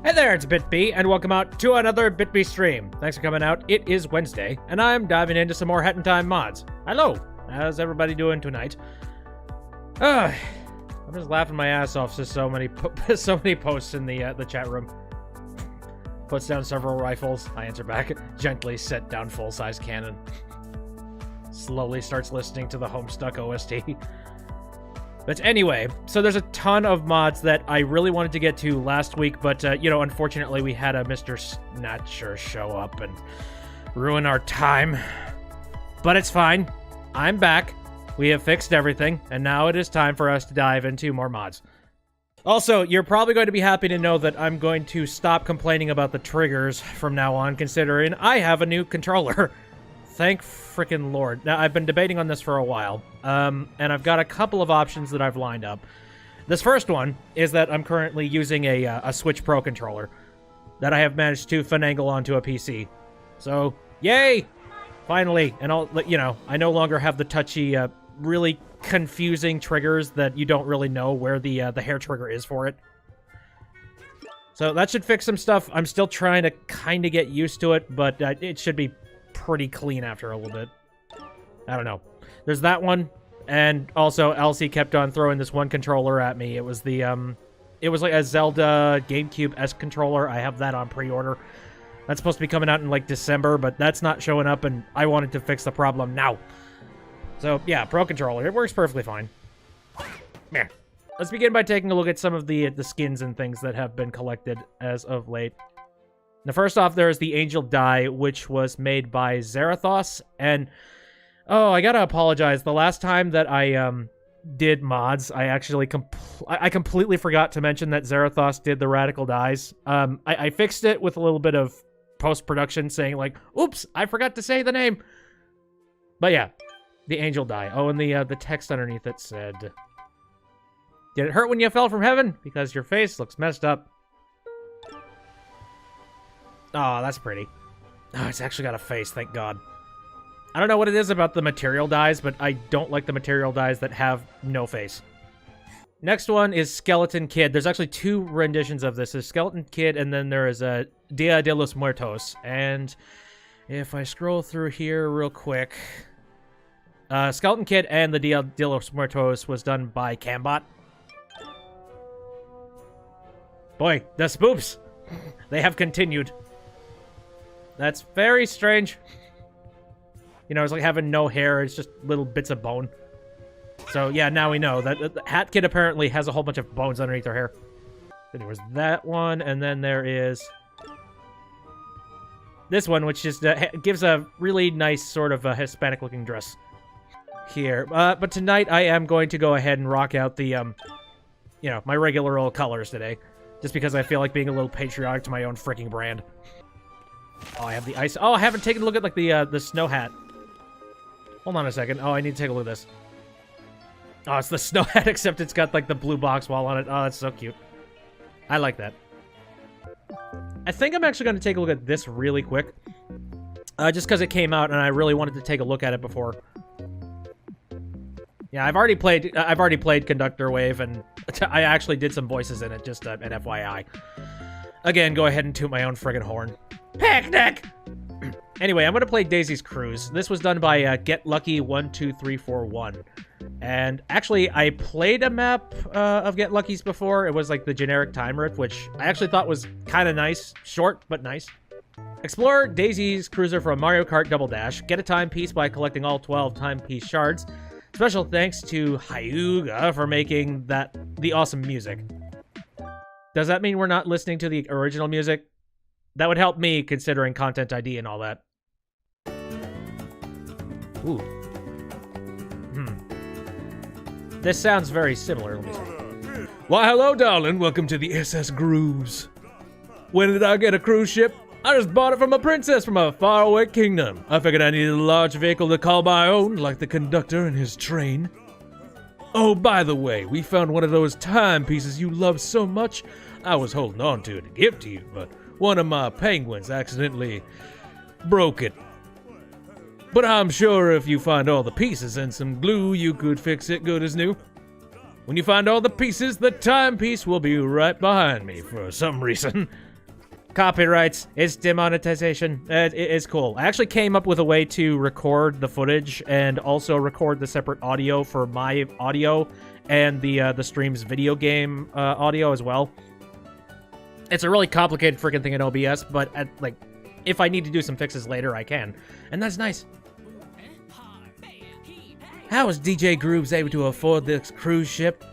Hey there, it's BitB, and welcome out to another BitB stream. Thanks for coming out. It is Wednesday, and I'm diving into some more Hat in Time mods. Hello, how's everybody doing tonight? I'm just laughing my ass off to so many posts in the chat room. Puts down several rifles. I answer back. Gently set down full-size cannon. Slowly starts listening to the Homestuck OST. But anyway, so there's a ton of mods that I really wanted to get to last week, but, unfortunately we had a Mr. Snatcher show up and ruin our time. But it's fine. I'm back. We have fixed everything, and now it is time for us to dive into more mods. Also, you're probably going to be happy to know that I'm going to stop complaining about the triggers from now on, considering I have a new controller. Thank frickin' Lord. Now, I've been debating on this for a while, and I've got a couple of options that I've lined up. This first one is that I'm currently using a Switch Pro controller that I have managed to finagle onto a PC. So, yay! Finally, and I no longer have the touchy, really confusing triggers that you don't really know where the hair trigger is for it. So that should fix some stuff. I'm still trying to kind of get used to it, but it should be pretty clean after a little bit. I don't know. There's that one, and also Elsie kept on throwing this one controller at me. It was the it was like a Zelda GameCube-esque controller. I have that on pre-order. That's supposed to be coming out in like December, but that's not showing up, and I wanted to fix the problem now. So yeah, Pro controller, it works perfectly fine. Yeah. Let's begin by taking a look at some of the skins and things that have been collected as of late. Now, first off, there's the Angel Die, which was made by Xarathoss, and oh, I gotta apologize. The last time that I did mods, I actually I completely forgot to mention that Xarathoss did the Radical Dies. I fixed it with a little bit of post-production, saying like, "Oops, I forgot to say the name." But yeah, the Angel Die. Oh, and the text underneath it said, "Did it hurt when you fell from heaven? Because your face looks messed up." Oh, that's pretty. Oh, it's actually got a face, thank God. I don't know what it is about the material dies, but I don't like the material dies that have no face. Next one is Skeleton Kid. There's actually two renditions of this. There's Skeleton Kid, and then there is a DiadelosMuertos. And if I scroll through here real quick, Skeleton Kid and the DiadelosMuertos was done by Cambot. Boy, the spoops! They have continued. That's very strange. You know, it's like having no hair, it's just little bits of bone. So yeah, now we know that the Hat Kid apparently has a whole bunch of bones underneath her hair. Then there was that one, and then there is this one, which just gives a really nice sort of a Hispanic-looking dress here. But tonight I am going to go ahead and rock out the, my regular old colors today. Just because I feel like being a little patriotic to my own freaking brand. Oh, I have the ice. Oh, I haven't taken a look at, like, the snow hat. Hold on a second. Oh, I need to take a look at this. Oh, it's the snow hat, except it's got, like, the blue box wall on it. Oh, that's so cute. I like that. I think I'm actually going to take a look at this really quick. Just because it came out, and I really wanted to take a look at it before. Yeah, I've already played Conductor Wave, and I actually did some voices in it, just an FYI. Again, go ahead and toot my own friggin' horn. Picnic! Anyway, I'm gonna play Daisy's Cruise. This was done by GetLucky12341. And actually, I played a map of Get Lucky's before. It was like the generic time riff, which I actually thought was kind of nice. Short, but nice. Explore Daisy's Cruiser from Mario Kart Double Dash. Get a timepiece by collecting all 12 timepiece shards. Special thanks to Hyuga for making the awesome music. Does that mean we're not listening to the original music? That would help me, considering Content ID and all that. Ooh. This sounds very similar, let me see. Why, hello, darling. Welcome to the SS Grooves. When did I get a cruise ship? I just bought it from a princess from a faraway kingdom. I figured I needed a large vehicle to call my own, like the conductor and his train. Oh, by the way, we found one of those timepieces you love so much. I was holding on to it to give to you, but one of my penguins accidentally broke it. But I'm sure if you find all the pieces and some glue, you could fix it good as new. When you find all the pieces, the timepiece will be right behind me for some reason. Copyrights. It's demonetization. It's cool. I actually came up with a way to record the footage and also record the separate audio for my audio and the stream's video game audio as well. It's a really complicated freaking thing in OBS, but if I need to do some fixes later, I can. And that's nice. How was DJ Grooves able to afford this cruise ship?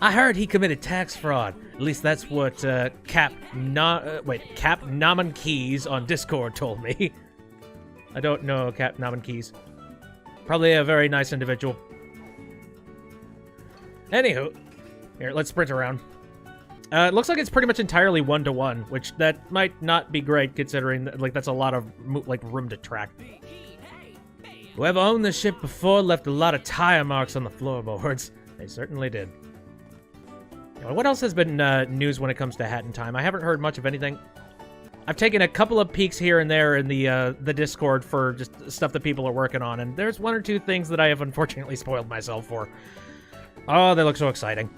I heard he committed tax fraud. At least that's what Cap Naman Keys on Discord told me. I don't know Cap Naman Keys. Probably a very nice individual. Anywho, here, let's sprint around. It looks like it's pretty much entirely one-to-one, which that might not be great considering that's a lot of room to track. Whoever owned this ship before left a lot of tire marks on the floorboards. They certainly did. What else has been news when it comes to Hat in Time? I haven't heard much of anything. I've taken a couple of peeks here and there in the Discord for just stuff that people are working on, and there's one or two things that I have unfortunately spoiled myself for. Oh, they look so exciting.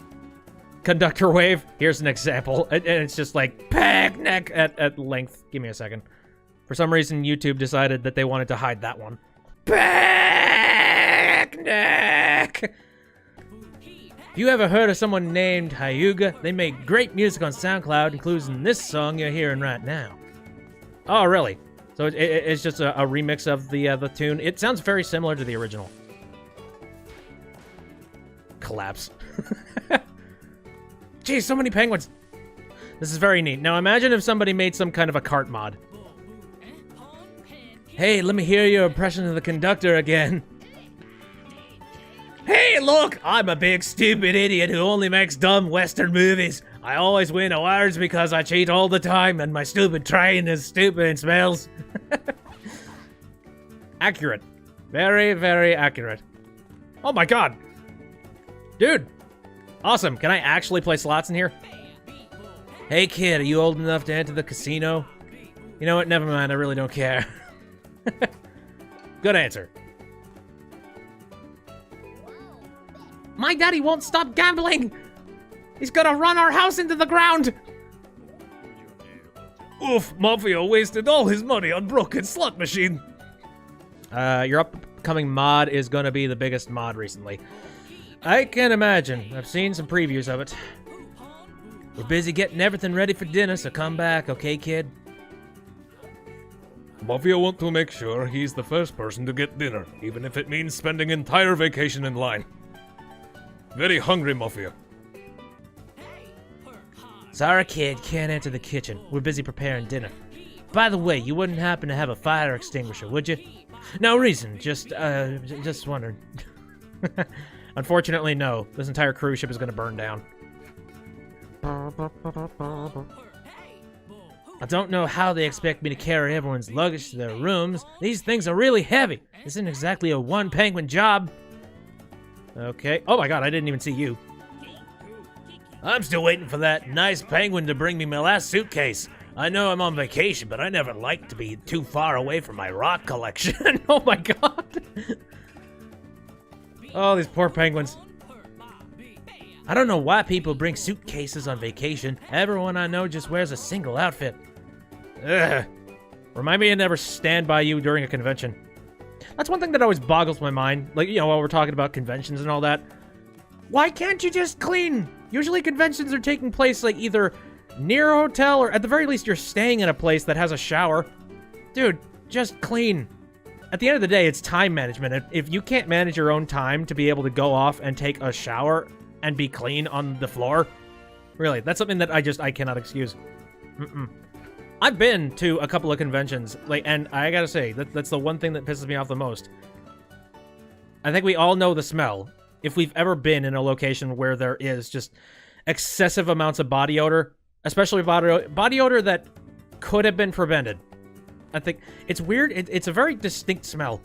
Conductor wave, here's an example, and it's just like picnic at length. Give me a second. For some reason, YouTube decided that they wanted to hide that one. Picnic! If you ever heard of someone named Hyuga, they make great music on SoundCloud, including this song you're hearing right now. Oh, really? So it's just a remix of the tune. It sounds very similar to the original. Collapse. Geez, so many penguins. This is very neat. Now imagine if somebody made some kind of a cart mod. Hey, let me hear your impression of the conductor again. Hey, look! I'm a big stupid idiot who only makes dumb Western movies. I always win awards because I cheat all the time and my stupid train is stupid and smells. Accurate. Very, very accurate. Oh my god. Dude. Awesome. Can I actually play slots in here? Hey kid, are you old enough to enter the casino? You know what? Never mind. I really don't care. Good answer. My daddy won't stop gambling! He's gonna run our house into the ground! Oof, Mafia wasted all his money on broken slot machine. Your upcoming mod is gonna be the biggest mod recently. I can imagine. I've seen some previews of it. We're busy getting everything ready for dinner, so come back, okay, kid? Mafia want to make sure he's the first person to get dinner, even if it means spending entire vacation in line. Very hungry, Mafia. Sorry, kid, can't enter the kitchen. We're busy preparing dinner. By the way, you wouldn't happen to have a fire extinguisher, would you? No reason, just wondering. Unfortunately, no. This entire cruise ship is gonna burn down. I don't know how they expect me to carry everyone's luggage to their rooms. These things are really heavy. This isn't exactly a one penguin job. Okay. Oh my god, I didn't even see you. I'm still waiting for that nice penguin to bring me my last suitcase. I know I'm on vacation, but I never like to be too far away from my rock collection. Oh my god. Oh, these poor penguins. I don't know why people bring suitcases on vacation. Everyone I know just wears a single outfit. Ugh. Remind me to never stand by you during a convention. That's one thing that always boggles my mind. Like, you know, while we're talking about conventions and all that. Why can't you just clean? Usually conventions are taking place, like, either near a hotel or at the very least you're staying in a place that has a shower. Dude, just clean. At the end of the day, it's time management. If you can't manage your own time to be able to go off and take a shower and be clean on the floor, really, that's something that I cannot excuse. I've been to a couple of conventions, like, and I gotta say, that's the one thing that pisses me off the most. I think we all know the smell. If we've ever been in a location where there is just excessive amounts of body odor, especially body odor that could have been prevented. I think it's weird. It's a very distinct smell.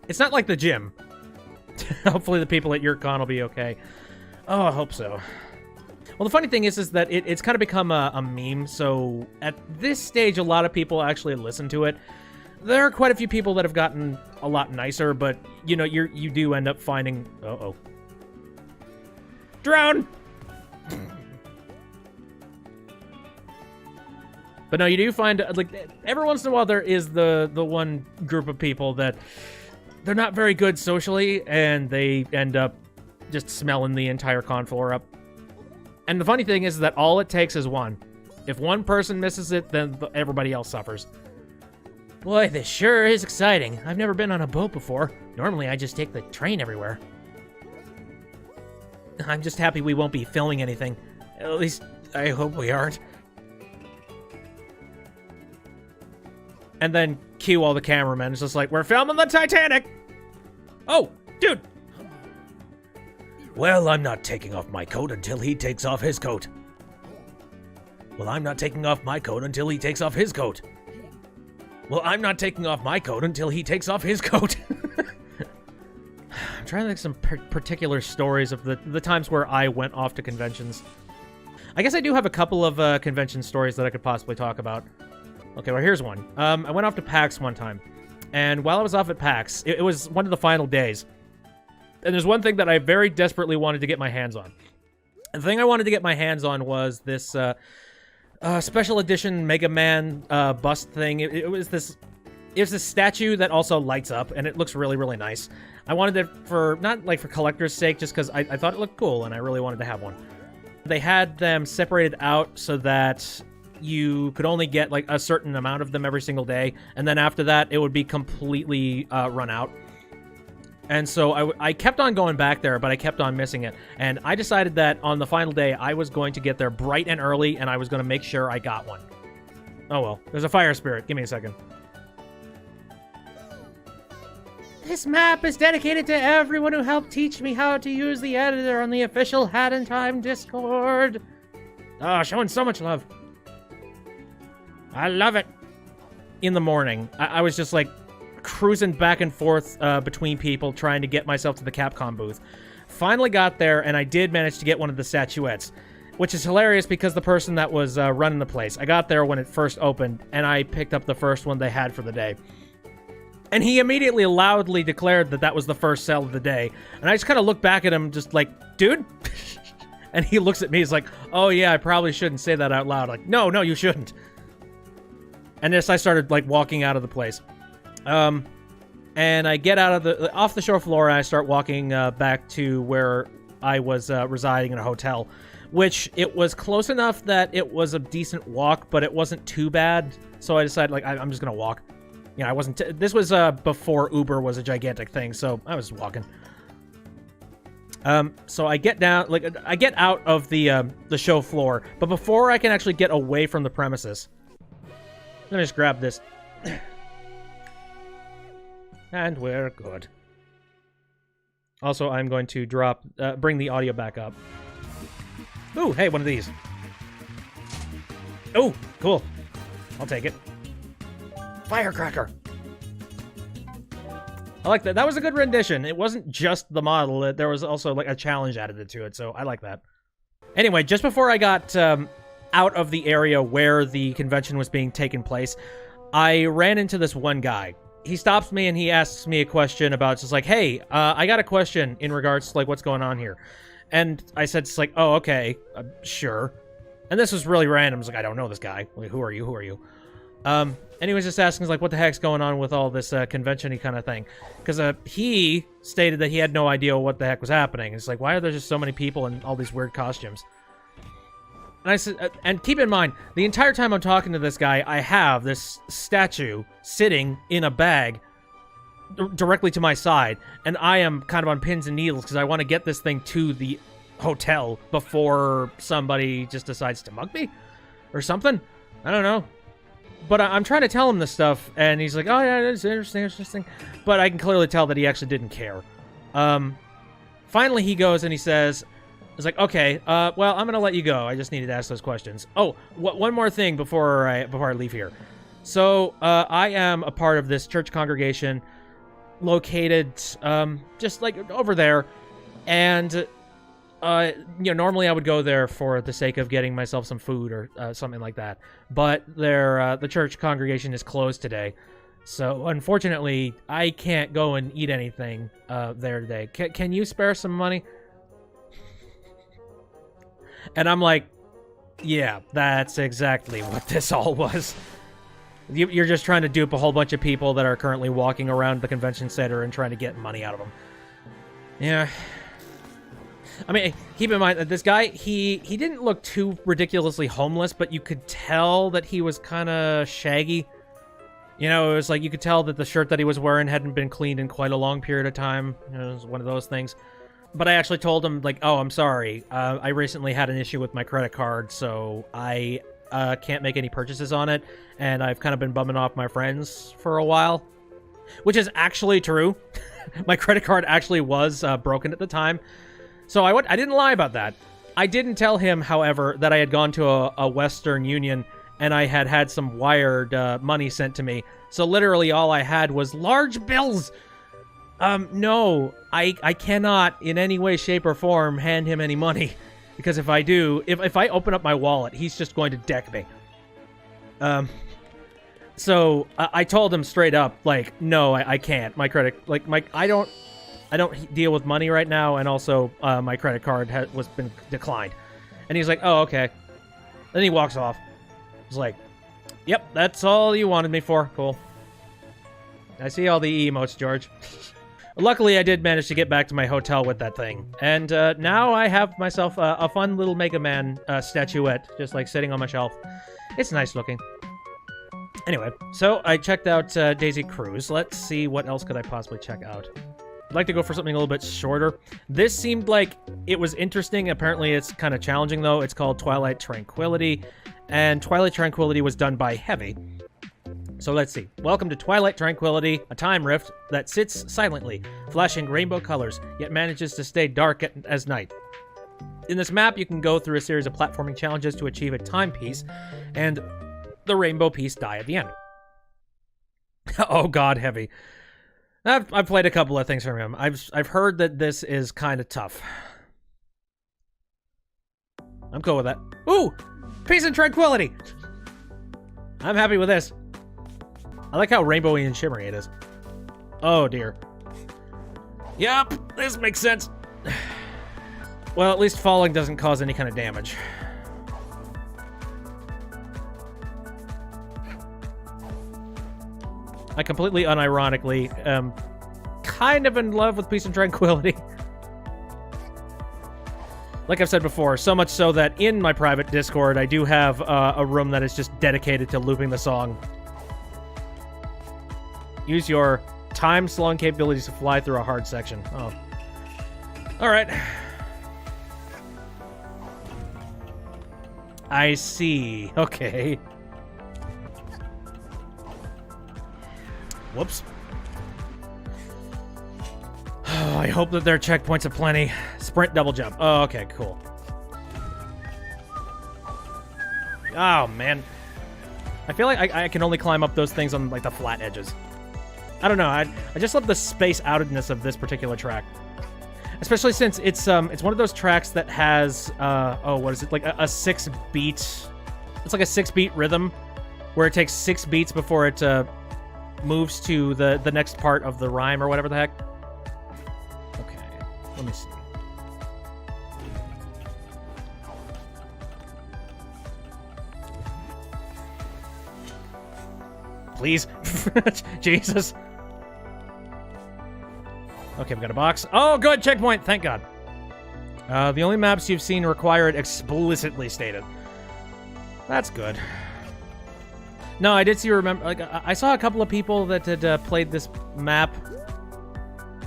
It's not like the gym. Hopefully the people at your con will be okay. Oh, I hope so. Well, the funny thing is that it's kind of become a meme, so at this stage, a lot of people actually listen to it. There are quite a few people that have gotten a lot nicer, but, you know, you do end up finding... Uh-oh. Drown! But no, you do find, like, every once in a while there is the one group of people that they're not very good socially, and they end up just smelling the entire con floor up. And the funny thing is that all it takes is one. If one person misses it, then everybody else suffers. Boy, this sure is exciting. I've never been on a boat before. Normally, I just take the train everywhere. I'm just happy we won't be filming anything. At least, I hope we aren't. And then cue all the cameramen. It's just like, we're filming the Titanic! Oh, dude! Well, I'm not taking off my coat until he takes off his coat. Well, I'm not taking off my coat until he takes off his coat. Well, I'm not taking off my coat until he takes off his coat. I'm trying to think some particular stories of the times where I went off to conventions. I guess I do have a couple of convention stories that I could possibly talk about. Okay, well, here's one. I went off to PAX one time, and while I was off at PAX, it was one of the final days. And there's one thing that I very desperately wanted to get my hands on. And the thing I wanted to get my hands on was this special edition Mega Man bust thing. It was this statue that also lights up, and it looks really, really nice. I wanted it for, not like for collector's sake, just because I thought it looked cool, and I really wanted to have one. They had them separated out so that you could only get like a certain amount of them every single day, and then after that, it would be completely run out. And so I kept on going back there, but I kept on missing it. And I decided that on the final day, I was going to get there bright and early, and I was going to make sure I got one. Oh well, there's a fire spirit. Give me a second. This map is dedicated to everyone who helped teach me how to use the editor on the official Hat in Time Discord. Oh, showing so much love. I love it. In the morning, I was just like cruising back and forth between people trying to get myself to the Capcom booth. Finally got there, and I did manage to get one of the statuettes, which is hilarious because the person that was running the place, I got there when it first opened, and I picked up the first one they had for the day. And he immediately loudly declared that that was the first sale of the day. And I just kind of looked back at him just like, dude? And he looks at me, he's like, oh yeah, I probably shouldn't say that out loud. Like, no, you shouldn't. And I started like walking out of the place. And I get out of off the show floor, and I start walking back to where I was residing in a hotel, which it was close enough that it was a decent walk, but it wasn't too bad. So I decided, like, I'm just gonna walk. You know, I wasn't. This was before Uber was a gigantic thing, so I was walking. So I get down, like, I get out of the show floor, but before I can actually get away from the premises, let me just grab this. And we're good. Also, I'm going to bring the audio back up. Ooh, hey, one of these. Oh, cool. I'll take it. Firecracker. I like that. That was a good rendition. It wasn't just the model. There was also like a challenge added to it, so I like that. Anyway, just before I got out of the area where the convention was being taken place, I ran into this one guy. He stops me and he asks me a question about just like, hey, I got a question in regards to like what's going on here. And I said, it's like, oh, okay, sure. And this was really random. I was like, I don't know this guy. Like, who are you? Who are you? And he was just asking, like, what the heck's going on with all this convention-y kind of thing? Because he stated that he had no idea what the heck was happening. It's like, why are there just so many people in all these weird costumes? And I said, and keep in mind, the entire time I'm talking to this guy, I have this statue sitting in a bag directly to my side, and I am kind of on pins and needles because I want to get this thing to the hotel before somebody just decides to mug me or something. I don't know. But I'm trying to tell him this stuff, and he's like, oh yeah, it's interesting. But I can clearly tell that he actually didn't care. Finally, he goes and he says, it's like, okay, well, I'm gonna let you go. I just needed to ask those questions. Oh, one more thing before I leave here. So, I am a part of this church congregation located, just like over there, and, you know, normally I would go there for the sake of getting myself some food or something like that. But the church congregation is closed today. So, unfortunately, I can't go and eat anything there today. Can you spare some money? And I'm like, Yeah, that's exactly what this all was. You're just trying to dupe a whole bunch of people that are currently walking around the convention center and trying to get money out of them. Yeah. I mean, keep in mind that this guy, he didn't look too ridiculously homeless, but you could tell that he was kind of shaggy. You know, it was like you could tell that the shirt that he was wearing hadn't been cleaned in quite a long period of time. You know, it was one of those things. But I actually told him, like, oh, I'm sorry. I recently had an issue with my credit card, so I can't make any purchases on it, and I've kind of been bumming off my friends for a while. Which is actually true. My credit card actually was broken at the time. So I didn't lie about that. I didn't tell him, however, that I had gone to a Western Union and I had some wired money sent to me. So literally all I had was large bills. No, I cannot in any way, shape, or form hand him any money. Because if I do, if I open up my wallet, he's just going to deck me. So I told him straight up, like, no, I can't. My credit, like, I don't deal with money right now, and also my credit card was been declined. And he's like, oh, okay. Then he walks off. He's like, yep, that's all you wanted me for. Cool. I see all the emotes, George. Luckily, I did manage to get back to my hotel with that thing. And now I have myself a fun little Mega Man statuette, just like sitting on my shelf. It's nice looking. Anyway, so I checked out Daisy Cruise. Let's see what else could I possibly check out. I'd like to go for something a little bit shorter. This seemed like it was interesting. Apparently, it's kind of challenging, though. It's called Twilight Tranquility, and Twilight Tranquility was done by Heavy. So let's see. Welcome to Twilight Tranquility, a time rift that sits silently, flashing rainbow colors, yet manages to stay dark as night. In this map, you can go through a series of platforming challenges to achieve a timepiece, and the rainbow piece die at the end. Oh god, Heavy. I've played a couple of things from him. I've heard that this is kind of tough. I'm cool with that. Ooh! Peace and Tranquility! I'm happy with this. I like how rainbowy and shimmery it is. Oh dear. Yep, this makes sense. Well, at least falling doesn't cause any kind of damage. I completely unironically am kind of in love with Peace and Tranquility. Like I've said before, so much so that in my private Discord, I do have a room that is just dedicated to looping the song. Use your time-slowing capabilities to fly through a hard section. Oh. Alright. I see. Okay. Whoops. Oh, I hope that there are checkpoints aplenty. Sprint, double jump. Oh, okay, cool. Oh, man. I feel like I can only climb up those things on, like, the flat edges. I don't know. I just love the space-outedness of this particular track. Especially since it's one of those tracks that has, oh, what is it? Like a 6-beat... It's like a 6-beat rhythm where it takes 6 beats before it, moves to the next part of the rhyme or whatever the heck. Okay, let me see. Please. Jesus. Okay, we got a box. Oh, good, checkpoint, thank God. The only maps you've seen require it explicitly stated. That's good. No, I did see, like, I saw a couple of people that had played this map,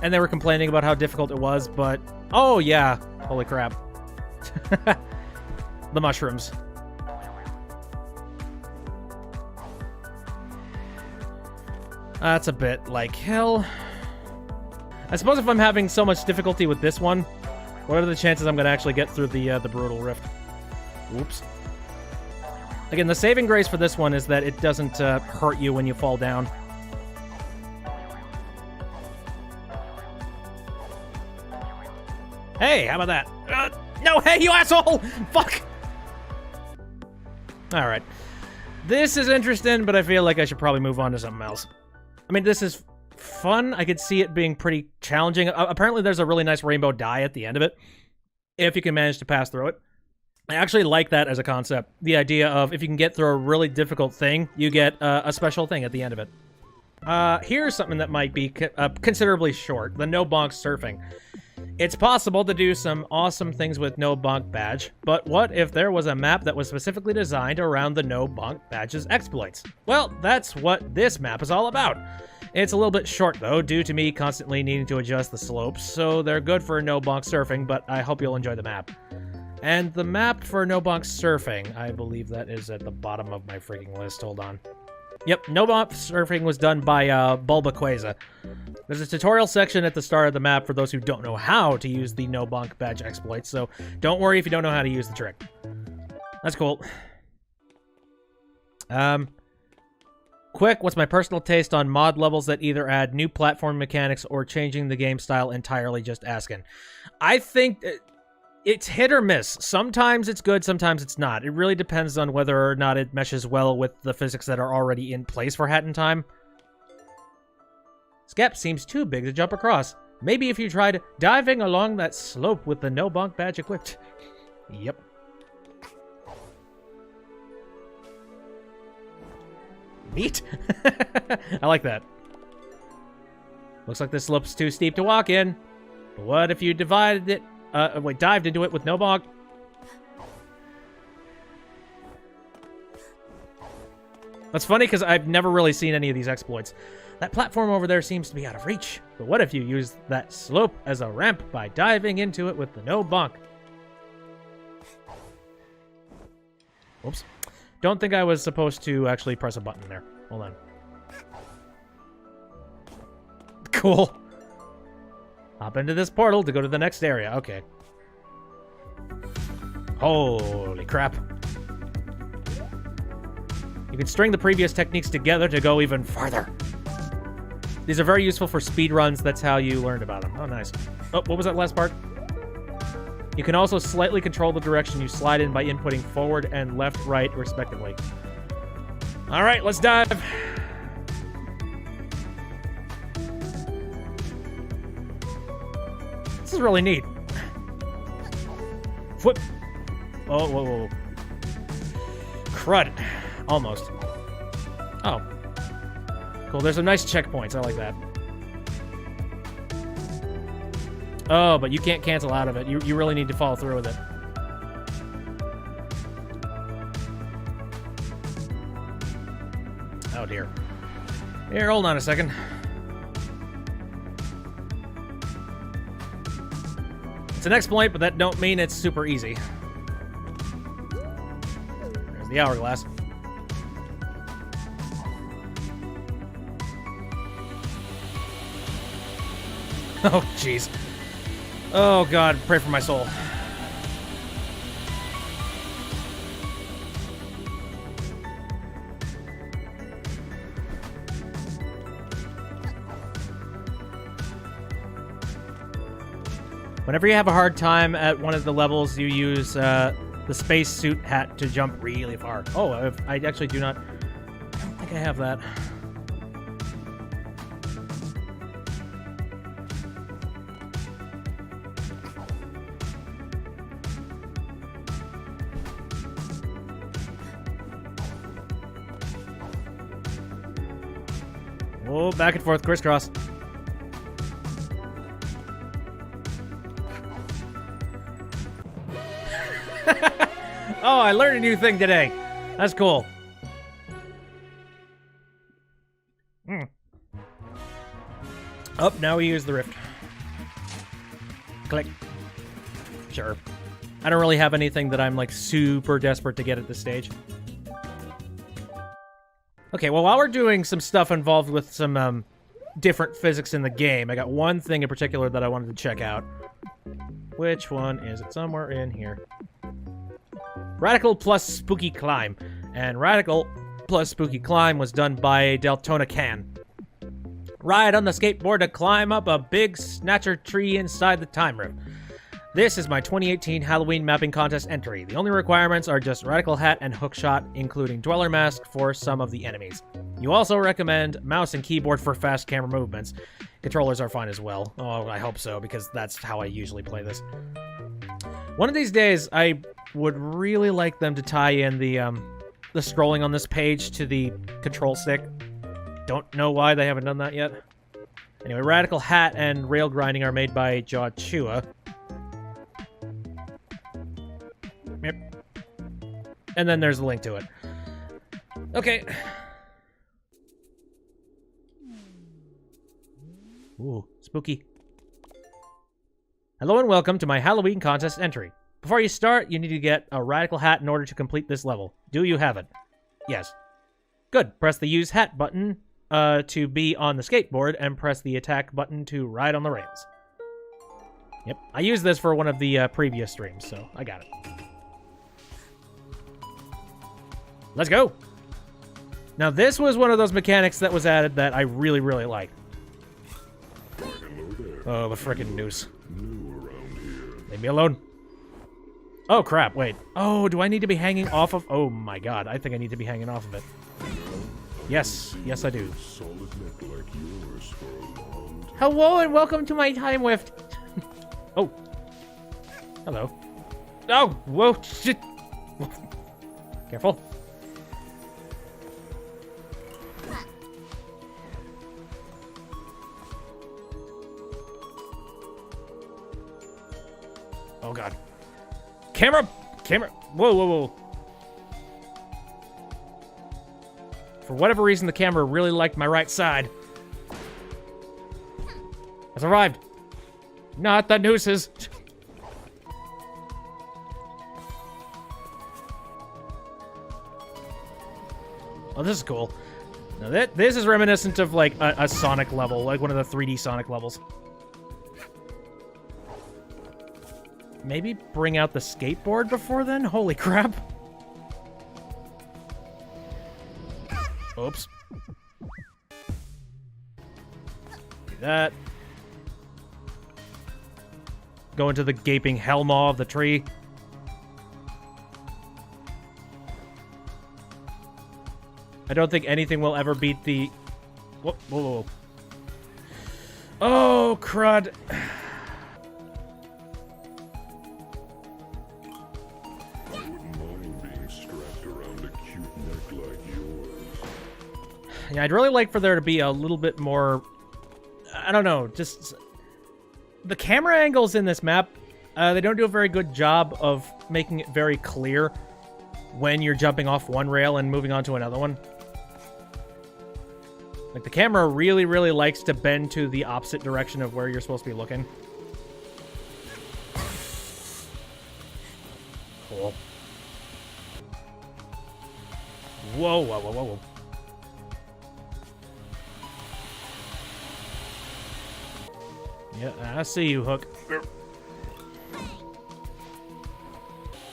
and they were complaining about how difficult it was, but... Oh, yeah. Holy crap. The mushrooms. That's a bit like hell. I suppose if I'm having so much difficulty with this one, what are the chances I'm going to actually get through the Brutal Rift? Oops. Again, the saving grace for this one is that it doesn't hurt you when you fall down. Hey, how about that? No, hey, you asshole! Fuck! Alright. This is interesting, but I feel like I should probably move on to something else. I mean, this is fun. I could see it being pretty challenging. Apparently, there's a really nice rainbow die at the end of it, if you can manage to pass through it. I actually like that as a concept. The idea of if you can get through a really difficult thing, you get a special thing at the end of it. Here's something that might be considerably short. The no bonk surfing. It's possible to do some awesome things with no bonk badge, but what if there was a map that was specifically designed around the no bonk badge's exploits? Well, that's what this map is all about. It's a little bit short, though, due to me constantly needing to adjust the slopes, so they're good for no bonk surfing, but I hope you'll enjoy the map. And the map for no bonk surfing, I believe that is at the bottom of my freaking list. Hold on. Yep, no bonk surfing was done by Bulbaquaza. There's a tutorial section at the start of the map for those who don't know how to use the no bonk badge exploits, so don't worry if you don't know how to use the trick. That's cool. Quick, what's my personal taste on mod levels that either add new platform mechanics or changing the game style entirely? Just asking. I think it's hit or miss. Sometimes it's good, sometimes it's not. It really depends on whether or not it meshes well with the physics that are already in place for Hat in Time. This gap seems too big to jump across. Maybe if you tried diving along that slope with the no bonk badge equipped. Yep. Neat. I like that. Looks like this slope's too steep to walk in. But what if you dived into it with no bonk? That's funny because I've never really seen any of these exploits. That platform over there seems to be out of reach. But what if you use that slope as a ramp by diving into it with the no bonk? Whoops. Don't think I was supposed to actually press a button there. Hold on. Cool. Hop into this portal to go to the next area. Okay. Holy crap. You can string the previous techniques together to go even farther. These are very useful for speedruns. That's how you learned about them. Oh, nice. Oh, what was that last part? You can also slightly control the direction you slide in by inputting forward and left, right, respectively. All right, let's dive. This is really neat. Flip. Oh, whoa, whoa. Crud. Almost. Oh. Cool, there's some nice checkpoints. I like that. Oh, but you can't cancel out of it. You really need to follow through with it. Oh, dear. Here, hold on a second. It's an exploit, but that don't mean it's super easy. There's the hourglass. Oh, jeez. Oh, God, pray for my soul. Whenever you have a hard time at one of the levels, you use the spacesuit hat to jump really far. Oh, I actually do not... I don't think I have that. Oh, back and forth, crisscross. Oh, I learned a new thing today. That's cool. Oh, now we use the rift. Click. Sure. I don't really have anything that I'm, like, super desperate to get at this stage. Okay, well, while we're doing some stuff involved with some different physics in the game, I got one thing in particular that I wanted to check out. Which one is it? Somewhere in here. Radical plus Spooky Climb. And Radical plus Spooky Climb was done by DaltonaCAN. Ride on the skateboard to climb up a big Snatcher tree inside the time rift. This is my 2018 Halloween mapping contest entry. The only requirements are just Radical Hat and Hookshot, including Dweller Mask for some of the enemies. You also recommend mouse and keyboard for fast camera movements. Controllers are fine as well. Oh, I hope so, because that's how I usually play this. One of these days, I would really like them to tie in the scrolling on this page to the control stick. Don't know why they haven't done that yet. Anyway, Radical Hat and Rail Grinding are made by Jawchewa. Yep. And then there's a link to it. Okay. Ooh, spooky. Hello and welcome to my Halloween contest entry. Before you start, you need to get a Radical Hat in order to complete this level. Do you have it? Yes. Good. Press the Use Hat button to be on the skateboard, and press the Attack button to ride on the rails. Yep. I used this for one of the previous streams, so I got it. Let's go! Now, this was one of those mechanics that was added that I really, really liked. Oh, the frickin' noose. Leave me alone. Oh, crap, wait. Oh, do I need to be hanging off of... Oh, my God. I think I need to be hanging off of it. Yes. Yes, I do. Hello, and welcome to my time lift. Oh. Hello. Oh, whoa, shit. Careful. Oh, God. Camera! Whoa, whoa, whoa. For whatever reason, the camera really liked my right side. I survived. Not the nooses. Oh, this is cool. Now this is reminiscent of, like, a Sonic level, like one of the 3D Sonic levels. Maybe bring out the skateboard before then? Holy crap. Oops. Do that. Go into the gaping hellmaw of the tree. I don't think anything will ever beat the... Whoa, whoa, whoa. Oh, crud. Yeah, I'd really like for there to be a little bit more... I don't know, just... The camera angles in this map, they don't do a very good job of making it very clear when you're jumping off one rail and moving on to another one. Like, the camera really, really likes to bend to the opposite direction of where you're supposed to be looking. Cool. Whoa, whoa, whoa, whoa, whoa. Yeah, I see you, Hook.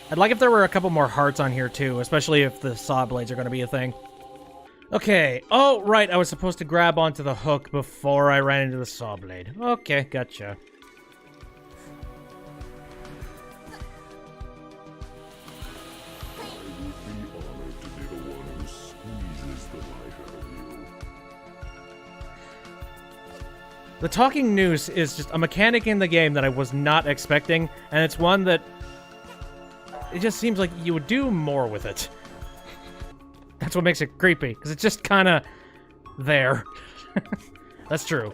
I'd like if there were a couple more hearts on here, too, especially if the saw blades are going to be a thing. Okay. Oh, right. I was supposed to grab onto the hook before I ran into the saw blade. Okay, gotcha. The talking noose is just a mechanic in the game that I was not expecting, and it's one that it just seems like you would do more with it. That's what makes it creepy, because it's just kind of there. That's true.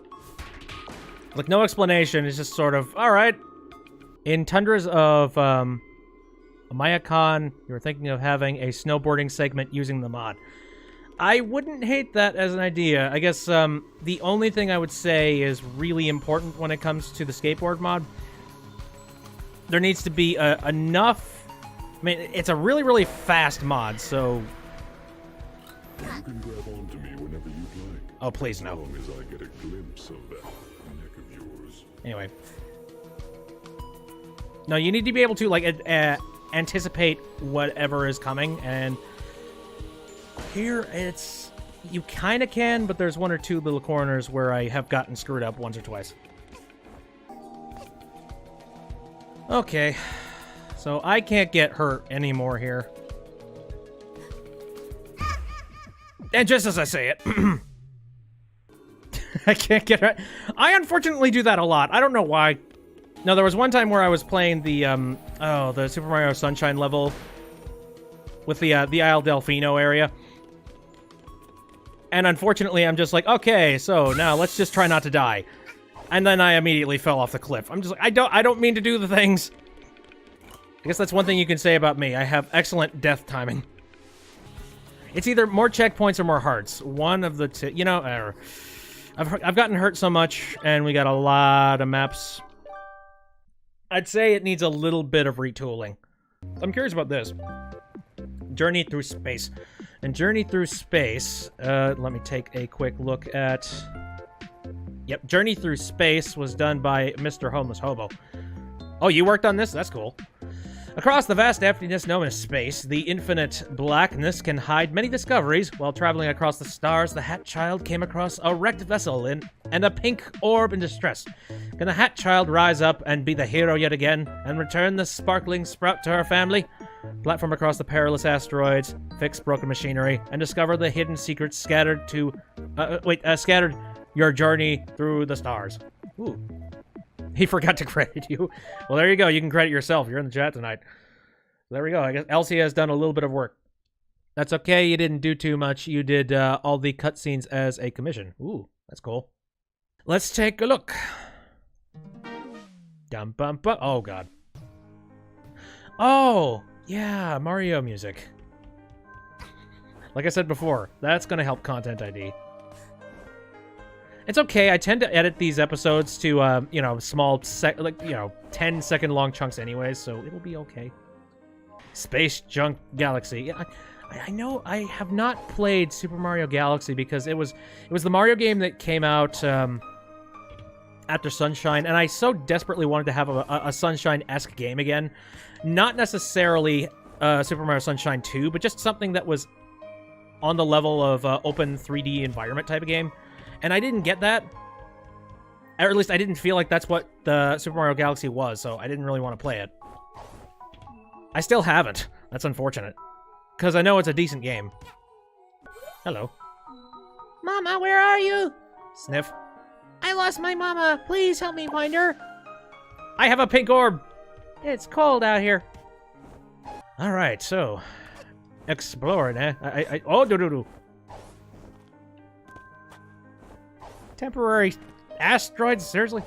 Like, no explanation, it's just sort of, alright. In Tundras of Amayakan, you were thinking of having a snowboarding segment using the mod. I wouldn't hate that as an idea. I guess the only thing I would say is really important when it comes to the skateboard mod. There needs to be enough... I mean, it's a really, really fast mod, so... You can grab onto me whenever you'd like. Oh, please no. As long as I get a glimpse of that neck of yours. Anyway. No, you need to be able to, like, anticipate whatever is coming, and... Here, it's... You kind of can, but there's one or two little corners where I have gotten screwed up once or twice. Okay. So I can't get hurt anymore here. And just as I say it... I can't get hurt. I unfortunately do that a lot. I don't know why. No, there was one time where I was playing the Oh, the Super Mario Sunshine level with the Isle Delfino area. And unfortunately, I'm just like, okay, so now let's just try not to die. And then I immediately fell off the cliff. I'm just like, I don't mean to do the things. I guess that's one thing you can say about me. I have excellent death timing. It's either more checkpoints or more hearts. One of the two. You know, I've gotten hurt so much, and we got a lot of maps. I'd say it needs a little bit of retooling. I'm curious about this. Journey through space. And Journey through space, let me take a quick look at... Yep, Journey through space was done by Mr.Homelesshobo. Oh, you worked on this? That's cool. Across the vast emptiness known as space, the infinite blackness can hide many discoveries. While traveling across the stars, the Hat Child came across a wrecked vessel and a pink orb in distress. Can the Hat Child rise up and be the hero yet again, and return the sparkling sprout to her family? Platform across the perilous asteroids, fix broken machinery, and discover the hidden secrets scattered scattered your journey through the stars. Ooh. He forgot to credit you. Well, there you go. You can credit yourself. You're in the chat tonight. There we go. I guess Elsie has done a little bit of work. That's okay. You didn't do too much. You did all the cutscenes as a commission. Ooh, that's cool. Let's take a look. Dum bum bum. Oh, God. Oh, yeah. Mario music. Like I said before, that's going to help Content ID. It's okay. I tend to edit these episodes to, you know, small, 10-second long chunks anyways, so it'll be okay. Space Junk Galaxy. Yeah, I know I have not played Super Mario Galaxy because it was the Mario game that came out after Sunshine, and I so desperately wanted to have a Sunshine-esque game again. Not necessarily Super Mario Sunshine 2, but just something that was on the level of open 3D environment type of game. And I didn't get that. Or at least I didn't feel like that's what the Super Mario Galaxy was, so I didn't really want to play it. I still haven't. That's unfortunate. Because I know it's a decent game. Hello. Mama, where are you? Sniff. I lost my mama. Please help me find her. I have a pink orb. It's cold out here. Alright, so... Exploring, eh? Oh, do-do-do. Temporary asteroids? Seriously?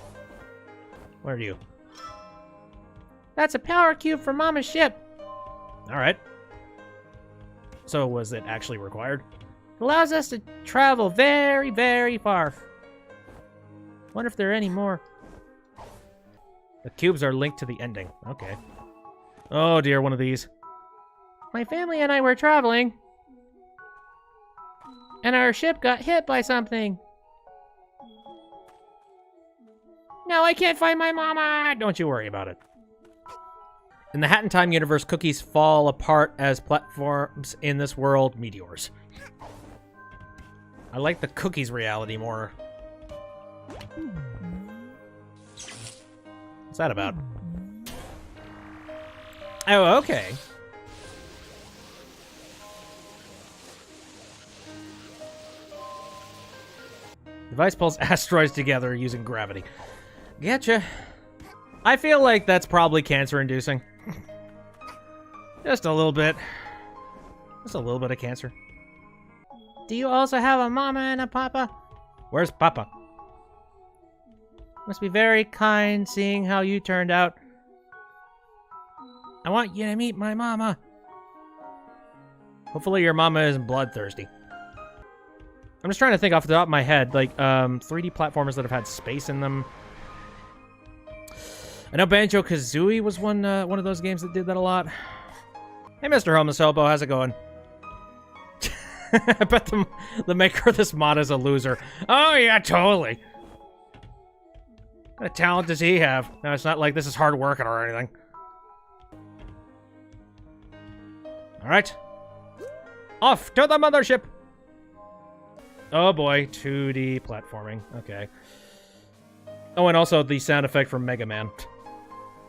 Where are you? That's a power cube for Mama's ship. Alright. So was it actually required? It allows us to travel very, very far. Wonder if there are any more. The cubes are linked to the ending. Okay. Oh dear, one of these. My family and I were traveling. And our ship got hit by something. No, I can't find my mama! Don't you worry about it. In the Hat in Time universe, cookies fall apart as platforms in this world meteors. I like the cookies reality more. What's that about? Oh, okay. Device pulls asteroids together using gravity. Getcha. I feel like that's probably cancer-inducing. Just a little bit. Just a little bit of cancer. Do you also have a mama and a papa? Where's Papa? Must be very kind seeing how you turned out. I want you to meet my mama. Hopefully your mama isn't bloodthirsty. I'm just trying to think off the top of my head, like, 3D platformers that have had space in them. I know Banjo-Kazooie was one of those games that did that a lot. Hey, Mr.Homelesshobo, how's it going? I bet the maker of this mod is a loser. Oh, yeah, totally. What talent does he have? No, it's not like this is hard working or anything. Alright. Off to the mothership! Oh boy, 2D platforming. Okay. Oh, and also the sound effect from Mega Man.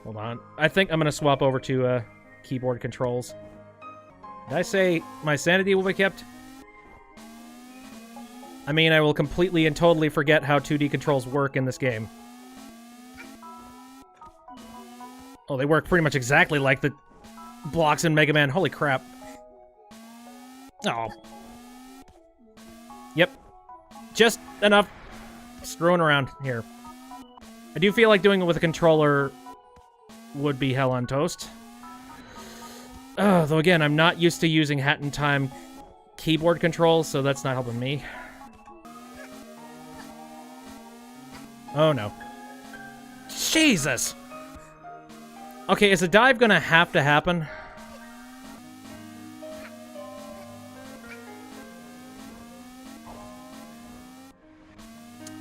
Hold on. I think I'm gonna swap over to keyboard controls. Did I say my sanity will be kept? I mean, I will completely and totally forget how 2D controls work in this game. Oh, they work pretty much exactly like the blocks in Mega Man. Holy crap. Oh. Yep. Just enough screwing around here. I do feel like doing it with a controller would be hell on toast. Though again, I'm not used to using Hat in Time keyboard controls, so that's not helping me. Oh no. Jesus! Okay, is a dive gonna have to happen?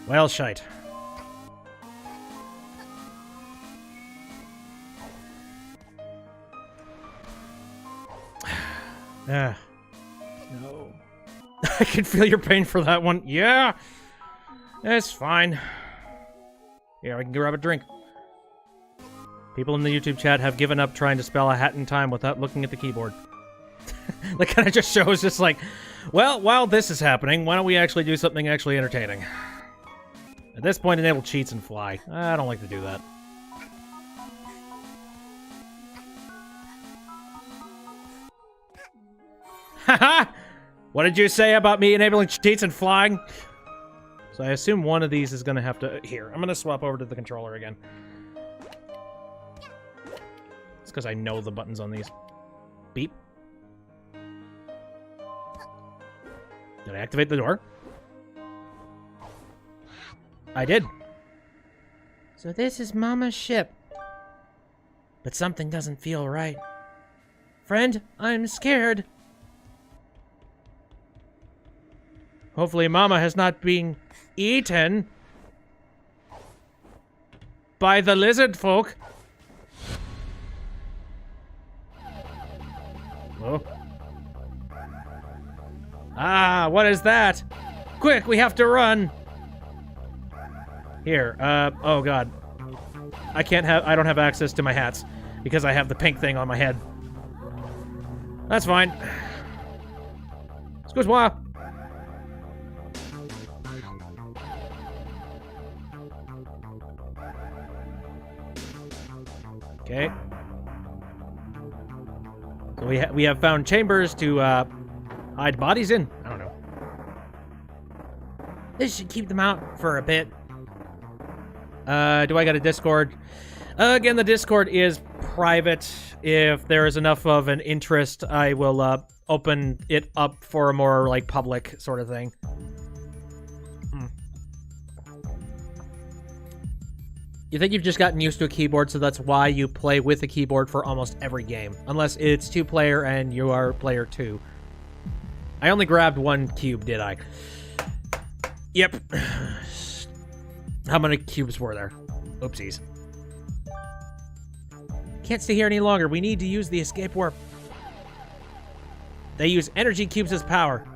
Well, shite. No. I can feel your pain for that one. Yeah! It's fine. Here, I can grab a drink. People in the YouTube chat have given up trying to spell a Hat in Time without looking at the keyboard. That kind of just shows just like, well, while this is happening, why don't we actually do something actually entertaining? At this point, enable cheats and fly. I don't like to do that. Haha! What did you say about me enabling cheats and flying? So I assume one of these is going to have to... Here, I'm going to swap over to the controller again. It's because I know the buttons on these. Beep. Did I activate the door? I did. So this is Mama's ship. But something doesn't feel right. Friend, I'm scared. Hopefully Mama has not been eaten by the lizard folk. Oh. Ah, what is that? Quick, we have to run. Here, oh god. I don't have access to my hats because I have the pink thing on my head. That's fine. Excuse-moi. Okay. So we have found chambers to hide bodies in. I don't know. This should keep them out for a bit. Do I got a Discord? Again, the Discord is private. If there is enough of an interest, I will open it up for a more like public sort of thing. You think you've just gotten used to a keyboard, so that's why you play with a keyboard for almost every game. Unless it's 2-player and you are player 2. I only grabbed one cube, did I? Yep. How many cubes were there? Oopsies. Can't stay here any longer. We need to use the escape warp. They use energy cubes as power.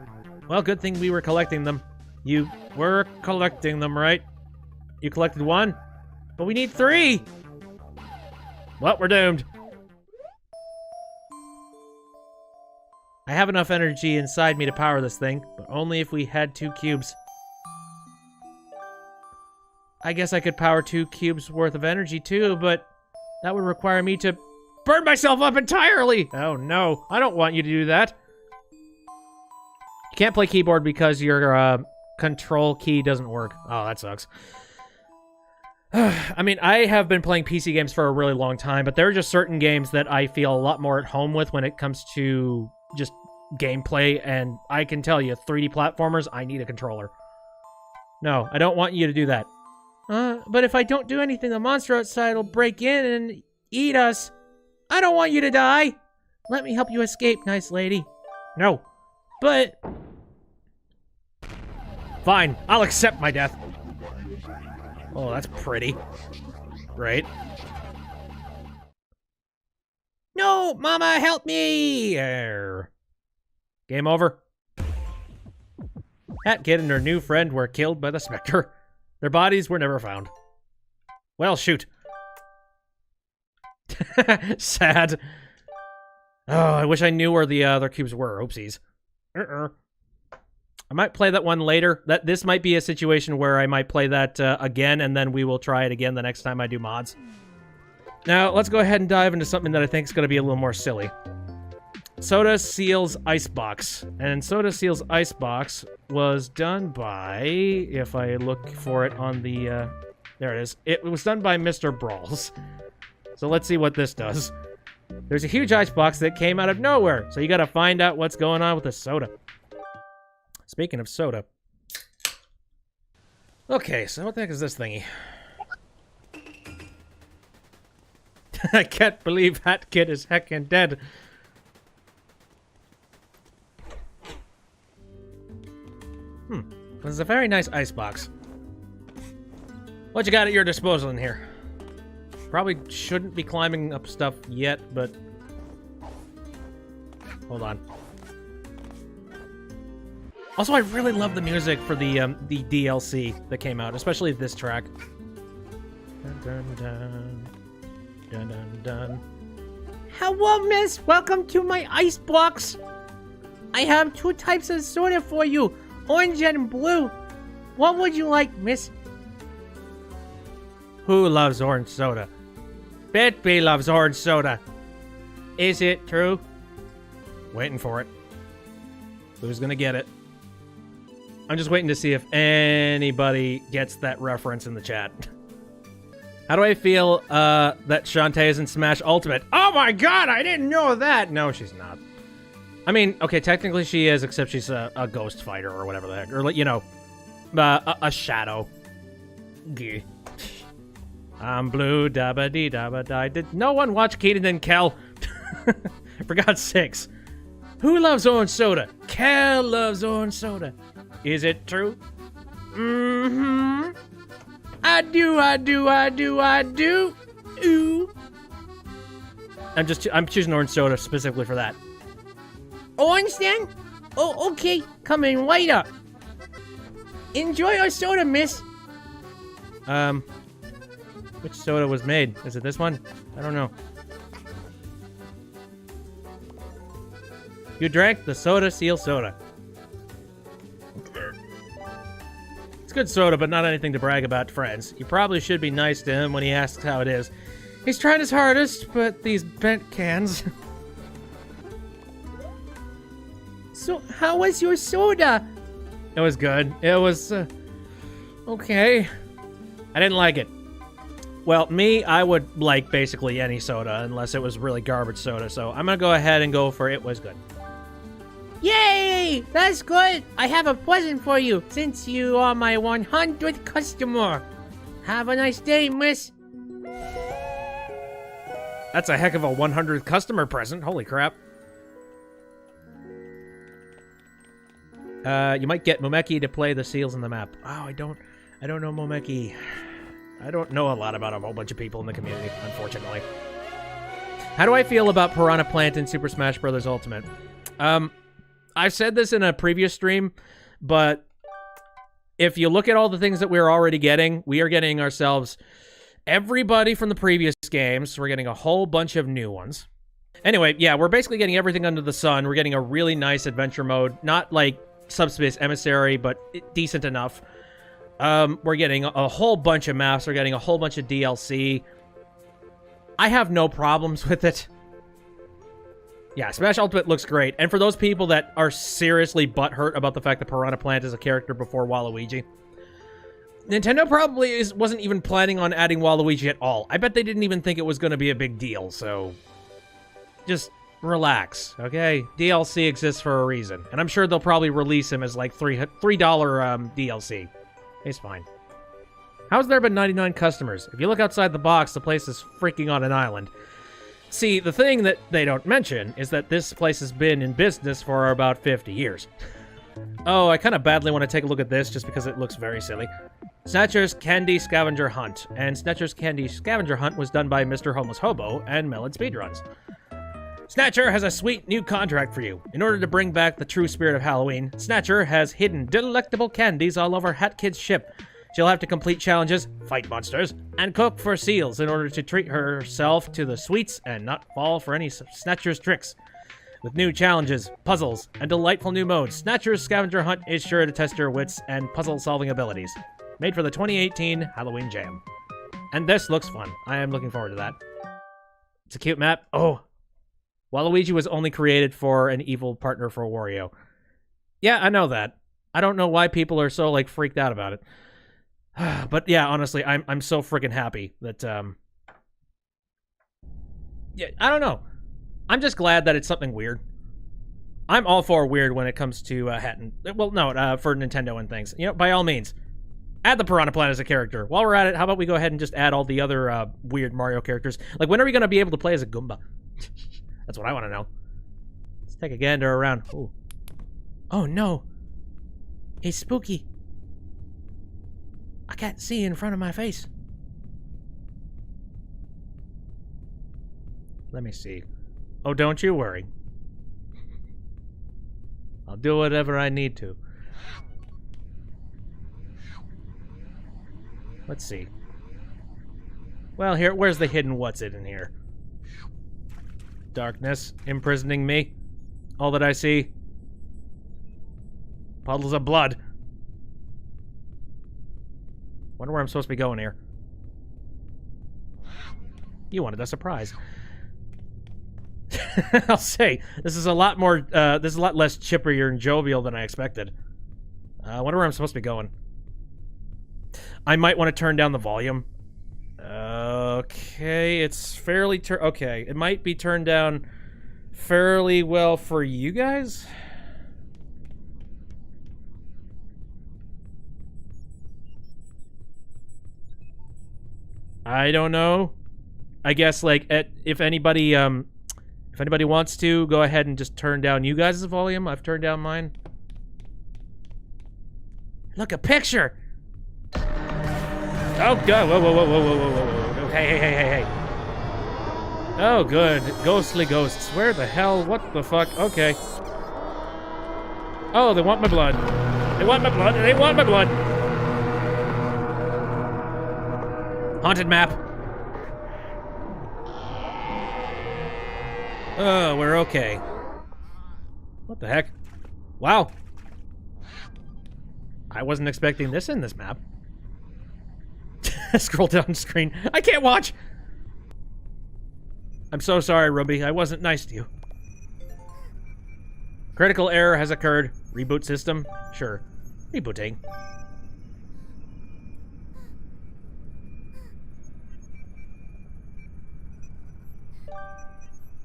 Well, good thing we were collecting them. You were collecting them, right? You collected one? But we need 3! Well, we're doomed. I have enough energy inside me to power this thing, but only if we had 2 cubes. I guess I could power 2 cubes worth of energy too, but that would require me to burn myself up entirely! Oh no, I don't want you to do that. You can't play keyboard because your control key doesn't work. Oh, that sucks. I mean, I have been playing PC games for a really long time, but there are just certain games that I feel a lot more at home with when it comes to just gameplay, and I can tell you, 3D platformers, I need a controller. No, I don't want you to do that. But if I don't do anything, the monster outside will break in and eat us. I don't want you to die. Let me help you escape, nice lady. No, but... Fine, I'll accept my death. Oh, that's pretty. Right? No! Mama, help me! Game over. Hat Kid and her new friend were killed by the Spectre. Their bodies were never found. Well, shoot. Sad. Oh, I wish I knew where the other cubes were. Oopsies. I might play that one later. This might be a situation where I might play that again, and then we will try it again the next time I do mods. Now, let's go ahead and dive into something that I think is going to be a little more silly. Soda Seal's Icebox. And Soda Seal's Icebox was done by, if I look for it on the, there it is. It was done by Mr.Brawls. So let's see what this does. There's a huge icebox that came out of nowhere, so you gotta find out what's going on with the soda. Speaking of soda. Okay, so what the heck is this thingy? I can't believe Hat Kid is heckin' dead. This is a very nice icebox. What you got at your disposal in here? Probably shouldn't be climbing up stuff yet, but... Hold on. Also, I really love the music for the DLC that came out, especially this track. Dun, dun, dun. Dun, dun, dun. Hello, miss. Welcome to my icebox. I have 2 types of soda for you, orange and blue. What would you like, miss? Who loves orange soda? Bitby loves orange soda. Is it true? Waiting for it. Who's gonna get it? I'm just waiting to see if anybody gets that reference in the chat. How do I feel that Shantae is in Smash Ultimate? Oh my god, I didn't know that! No, she's not. I mean, okay, technically she is, except she's a ghost fighter or whatever the heck. Or, you know, a shadow. Gee. I'm blue, dabba-dee, dabba-die. Did no one watch Keaton and Kel? For God's sakes. Who loves orange soda? Kel loves orange soda. Is it true? Mm-hmm. I do, I do, I do, I do. Ooh. I'm choosing orange soda specifically for that. Orange then? Oh, okay. Coming right up. Enjoy our soda, miss. Which soda was made? Is it this one? I don't know. You drank the Soda Seal soda. It's good soda, but not anything to brag about to friends. You probably should be nice to him when he asks how it is. He's trying his hardest, but these bent cans... So, how was your soda? It was good. It was, okay. I didn't like it. Well, me, I would like basically any soda, unless it was really garbage soda, so I'm gonna go ahead and go for it was good. Yay! That's good! I have a present for you, since you are my 100th customer. Have a nice day, miss. That's a heck of a 100th customer present. Holy crap. You might get Momeki to play the seals in the map. Oh, I don't know Momeki. I don't know a lot about a whole bunch of people in the community, unfortunately. How do I feel about Piranha Plant in Super Smash Bros. Ultimate? I've said this in a previous stream, but if you look at all the things that we're already getting, we are getting ourselves everybody from the previous games. We're getting a whole bunch of new ones. Anyway, yeah, we're basically getting everything under the sun. We're getting a really nice adventure mode. Not like Subspace Emissary, but decent enough. We're getting a whole bunch of maps. We're getting a whole bunch of DLC. I have no problems with it. Yeah, Smash Ultimate looks great. And for those people that are seriously butthurt about the fact that Piranha Plant is a character before Waluigi, Nintendo probably wasn't even planning on adding Waluigi at all. I bet they didn't even think it was going to be a big deal, so just relax, okay? DLC exists for a reason, and I'm sure they'll probably release him as like $3 DLC. It's fine. How's there been 99 customers? If you look outside the box, the place is freaking on an island. See, the thing that they don't mention is that this place has been in business for about 50 years. Oh, I kind of badly want to take a look at this just because it looks very silly. Snatcher's Candy Scavenger Hunt. And Snatcher's Candy Scavenger Hunt was done by Mr.Homelesshobo and MelonSpeedruns. Snatcher has a sweet new contract for you. In order to bring back the true spirit of Halloween, Snatcher has hidden delectable candies all over Hat Kid's ship. She'll have to complete challenges, fight monsters, and cook for seals in order to treat herself to the sweets and not fall for any Snatcher's tricks. With new challenges, puzzles, and delightful new modes, Snatcher's Scavenger Hunt is sure to test your wits and puzzle-solving abilities. Made for the 2018 Halloween Jam. And this looks fun. I am looking forward to that. It's a cute map. Oh. Waluigi was only created for an evil partner for Wario. Yeah, I know that. I don't know why people are so, like, freaked out about it. But yeah, honestly, I'm so freaking happy that, yeah, I don't know. I'm just glad that it's something weird. I'm all for weird when it comes to well, no, for Nintendo and things. You know, by all means, add the Piranha Plant as a character. While we're at it, how about we go ahead and just add all the other weird Mario characters? Like, when are we going to be able to play as a Goomba? That's what I want to know. Let's take a gander around. Ooh. Oh no. It's spooky. I can't see in front of my face. Let me see. Oh, don't you worry. I'll do whatever I need to. Let's see. Well, where's the hidden what's-it in here? Darkness imprisoning me. All that I see. Puddles of blood. Wonder where I'm supposed to be going here. You wanted a surprise. I'll say, this is a lot more, this is a lot less chippier and jovial than I expected. I wonder where I'm supposed to be going. I might want to turn down the volume. Okay, it's fairly okay, it might be turned down fairly well for you guys. I don't know. I guess, like, if anybody wants to, go ahead and just turn down you guys' volume. I've turned down mine. Look, a picture! Oh, God. Whoa, whoa, whoa, whoa, whoa, whoa, whoa, whoa. Hey, hey, hey, hey, hey. Oh, good. Ghostly ghosts. Where the hell? What the fuck? Okay. Oh, they want my blood. They want my blood. They want my blood. Haunted map. Oh, we're okay. What the heck? Wow. I wasn't expecting this in this map. Scroll down screen. I can't watch! I'm so sorry, Ruby. I wasn't nice to you. Critical error has occurred. Reboot system? Sure. Rebooting.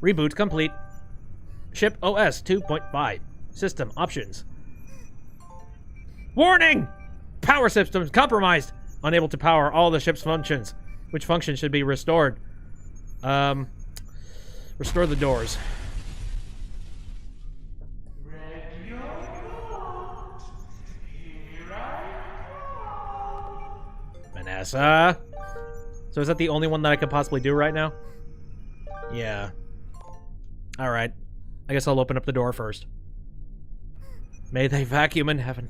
Reboot complete. Ship OS 2.5. System options. Warning! Power systems compromised. Unable to power all the ship's functions. Which function should be restored? Restore the doors. Vanessa? So is that the only one that I could possibly do right now? Yeah. Alright. I guess I'll open up the door first. May they vacuum in heaven.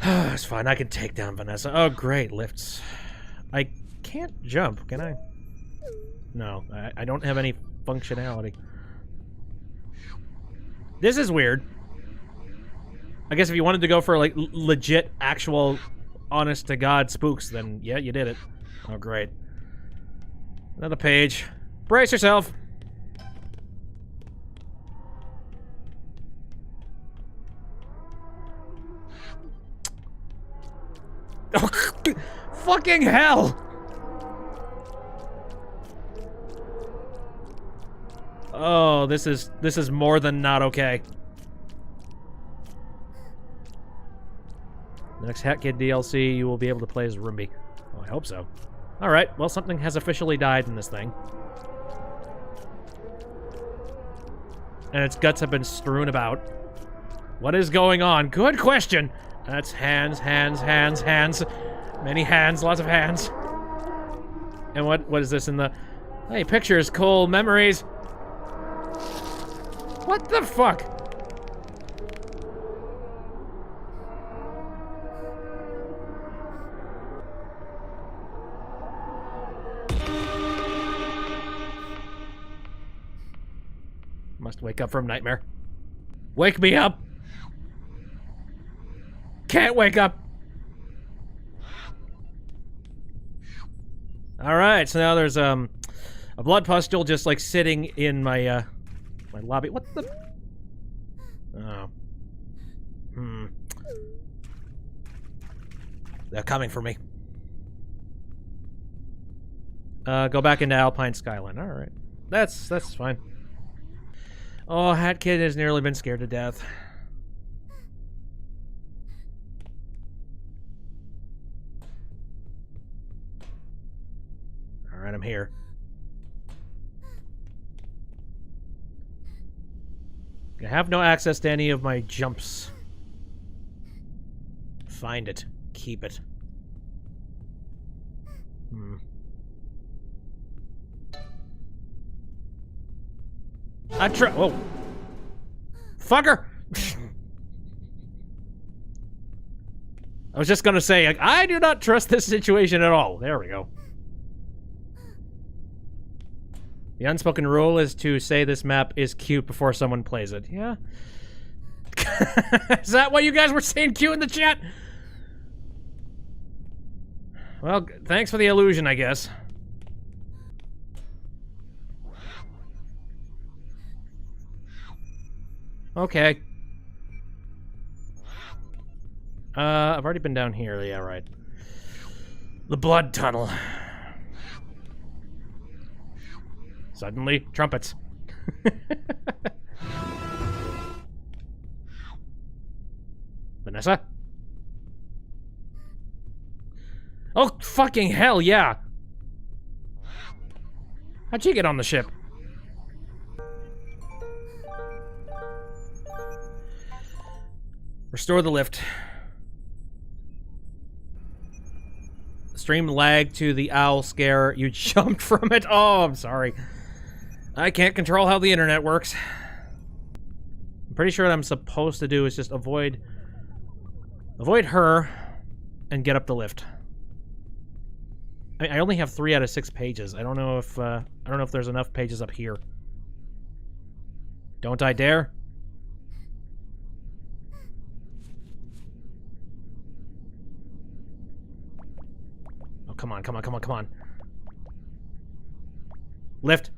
It's fine, I can take down Vanessa. Oh, great, lifts. I can't jump, can I? No, I don't have any functionality. This is weird. I guess if you wanted to go for, like, legit, actual, honest-to-God spooks, then, yeah, you did it. Oh, great. Another page. Brace yourself! Oh, fucking hell! Oh, this is more than not okay. The next Hat Kid DLC, you will be able to play as Roomby. Oh, I hope so. Alright, well, something has officially died in this thing. And its guts have been strewn about. What is going on? Good question! That's hands, hands, hands, hands. Many hands, lots of hands. And what is this in the... Hey, pictures, cool, memories. What the fuck? Must wake up from nightmare. Wake me up! Can't wake up! Alright, so now there's, A blood pustule just like sitting in my my lobby. What the? Oh. They're coming for me. Go back into Alpine Skyline. All right, that's fine. Oh, Hat Kid has nearly been scared to death. All right, I'm here. I have no access to any of my jumps. Find it. Keep it. Whoa. Fucker! I was just gonna say, like, I do not trust this situation at all. There we go. The unspoken rule is to say this map is cute before someone plays it. Yeah? Is that why you guys were saying cute in the chat? Well, thanks for the illusion, I guess. Okay. I've already been down here. Yeah, right. The blood tunnel. Suddenly, trumpets. Vanessa? Oh, fucking hell, yeah! How'd she get on the ship? Restore the lift. Stream lag to the owl scare. You jumped from it. Oh, I'm sorry. I can't control how the internet works. I'm pretty sure what I'm supposed to do is just avoid her and get up the lift. I only have 3 out of 6 pages. I don't know if there's enough pages up here. Don't I dare? Oh, come on, come on, come on, come on. Lift.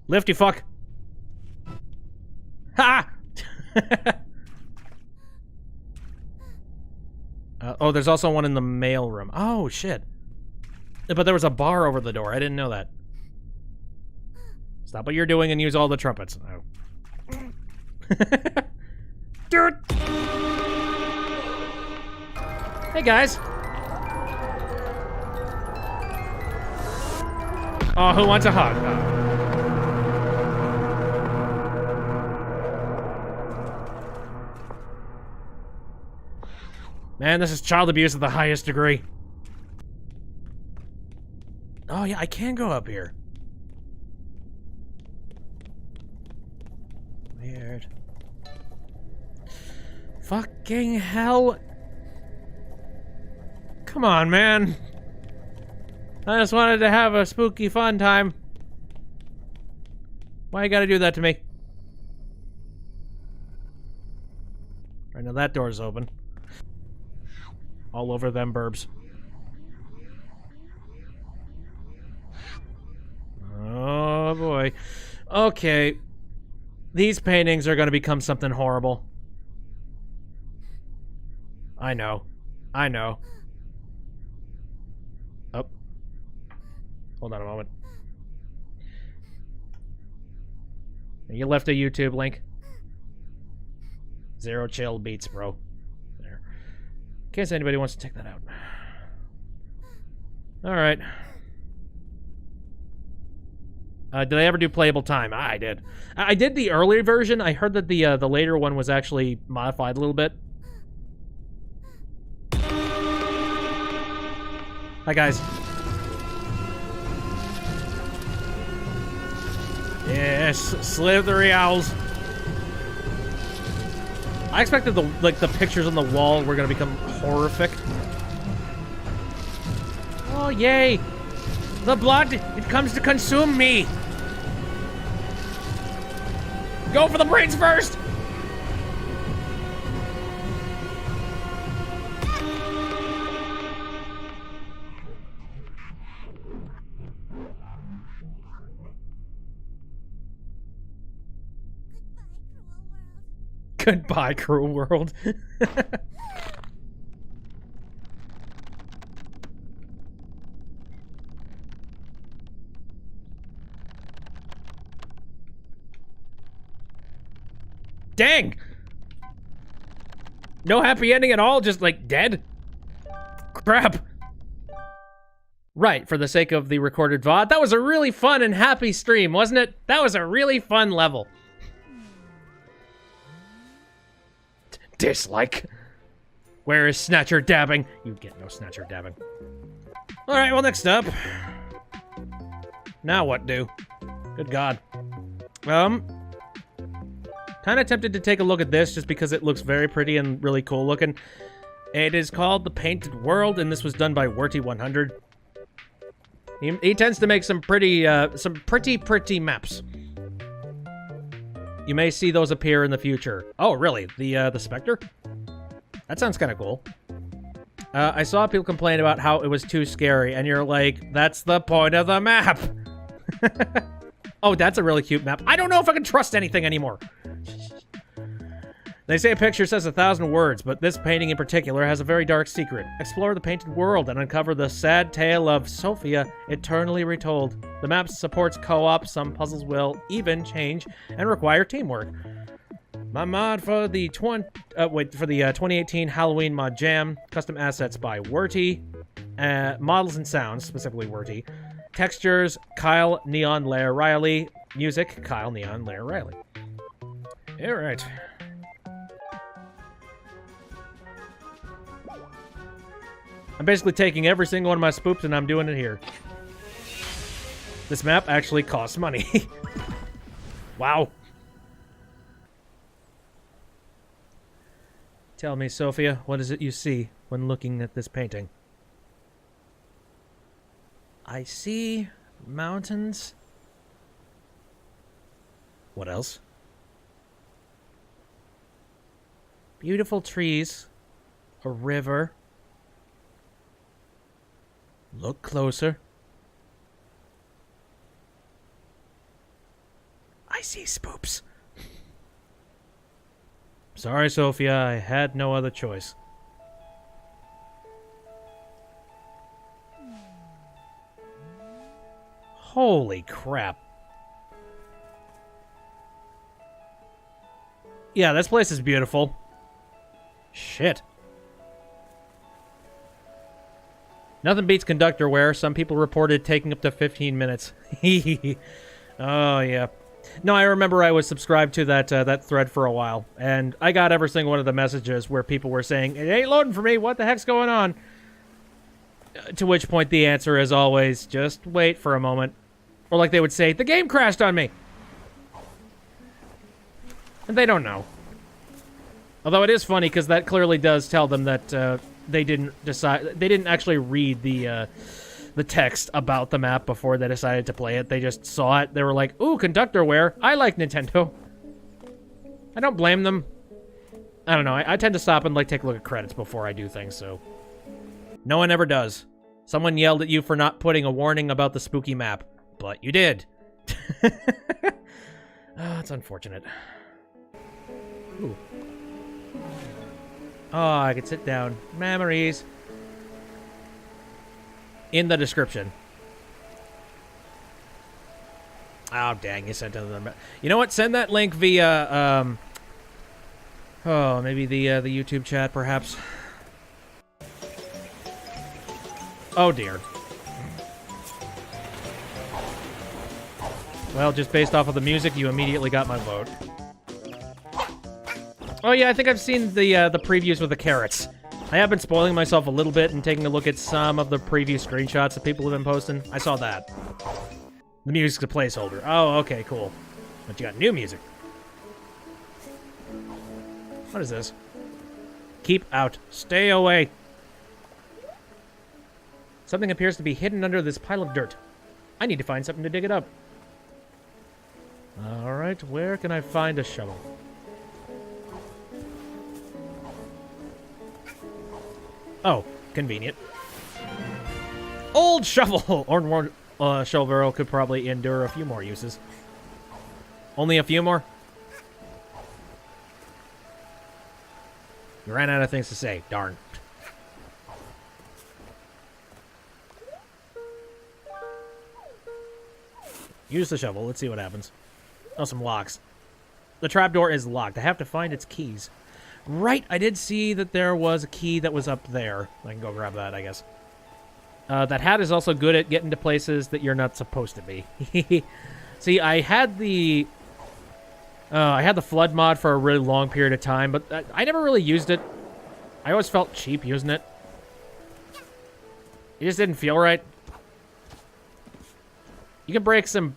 Lift, you fuck. Ha! Oh, there's also one in the mail room. Oh, shit. But there was a bar over the door. I didn't know that. Stop what you're doing and use all the trumpets. Oh. Dude! Hey, guys. Oh, who wants a hug? Oh. Man, this is child abuse at the highest degree. Oh, yeah, I can go up here. Weird. Fucking hell. Come on, man. I just wanted to have a spooky fun time. Why you gotta do that to me? Right, now that door's open. All over them burbs. Oh boy. Okay. These paintings are gonna become something horrible. I know. I know. Oh. Hold on a moment. You left a YouTube link. Zero chill beats, bro. There. In case anybody wants to check that out. Alright. Did I ever do playable time? I did. I did the earlier version. I heard that the later one was actually modified a little bit. Hi, guys. Yes, slithery owls. I expected the pictures on the wall were gonna become horrific. Oh yay! The blood, it comes to consume me. Go for the brains first. Goodbye, cruel world. Dang! No happy ending at all, just like dead? Crap. Right, for the sake of the recorded VOD, that was a really fun and happy stream, wasn't it? That was a really fun level. Dislike. Where is Snatcher dabbing? You get no Snatcher dabbing. Alright, well, next up. Now what do? Good God. Kind of tempted to take a look at this just because it looks very pretty and really cool looking. It is called The Painted World, and this was done by Werty100. He tends to make some pretty maps. You may see those appear in the future. Oh, really? The Spectre? That sounds kind of cool. I saw people complain about how it was too scary, and you're like, that's the point of the map! Oh, that's a really cute map. I don't know if I can trust anything anymore. They say a picture says 1,000 words, but this painting in particular has a very dark secret. Explore the painted world and uncover the sad tale of Sophia, eternally retold. The map supports co-op, some puzzles will even change and require teamwork. My mod for the 2018 Halloween Mod Jam, custom assets by Werty, models and sounds, specifically Werty, textures, Kyle Neon Lair Riley, music, Kyle Neon Lair Riley. Alright. I'm basically taking every single one of my spoops and I'm doing it here. This map actually costs money. Wow. Tell me, Sophia, what is it you see when looking at this painting? I see mountains. What else? Beautiful trees. A river. Look closer. I see spoops. Sorry, Sophia, I had no other choice. Holy crap. Yeah, this place is beautiful. Shit. Nothing beats conductor wear. Some people reported taking up to 15 minutes. Oh, yeah. No, I remember I was subscribed to that thread for a while, and I got every single one of the messages where people were saying, it ain't loading for me, what the heck's going on? To which point the answer is always, just wait for a moment. Or like they would say, the game crashed on me! And they don't know. Although it is funny, because that clearly does tell them that they didn't actually read the text about the map before they decided to play it. They just saw it. They were like, ooh, conductor wear. I like Nintendo. I don't blame them. I don't know. I tend to stop and like take a look at credits before I do things, so. No one ever does. Someone yelled at you for not putting a warning about the spooky map. But you did. Oh, it's unfortunate. Ooh. Oh, I could sit down. Memories. In the description. Oh, dang, you sent another. You know what? Send that link via, oh, maybe the YouTube chat, perhaps. Oh, dear. Well, just based off of the music, you immediately got my vote. Oh, yeah, I think I've seen the previews with the carrots. I have been spoiling myself a little bit and taking a look at some of the preview screenshots that people have been posting. I saw that. The music's a placeholder. Oh, okay, cool. But you got new music. What is this? Keep out. Stay away. Something appears to be hidden under this pile of dirt. I need to find something to dig it up. Alright, where can I find a shovel? Oh, convenient. Old shovel! Or more, shovel barrel could probably endure a few more uses. Only a few more? You ran out of things to say. Darn. Use the shovel. Let's see what happens. Oh, some locks. The trapdoor is locked. I have to find its keys. Right, I did see that there was a key that was up there. I can go grab that, I guess. That hat is also good at getting to places that you're not supposed to be. See, I had the flood mod for a really long period of time, but I never really used it. I always felt cheap using it. It just didn't feel right. You can break some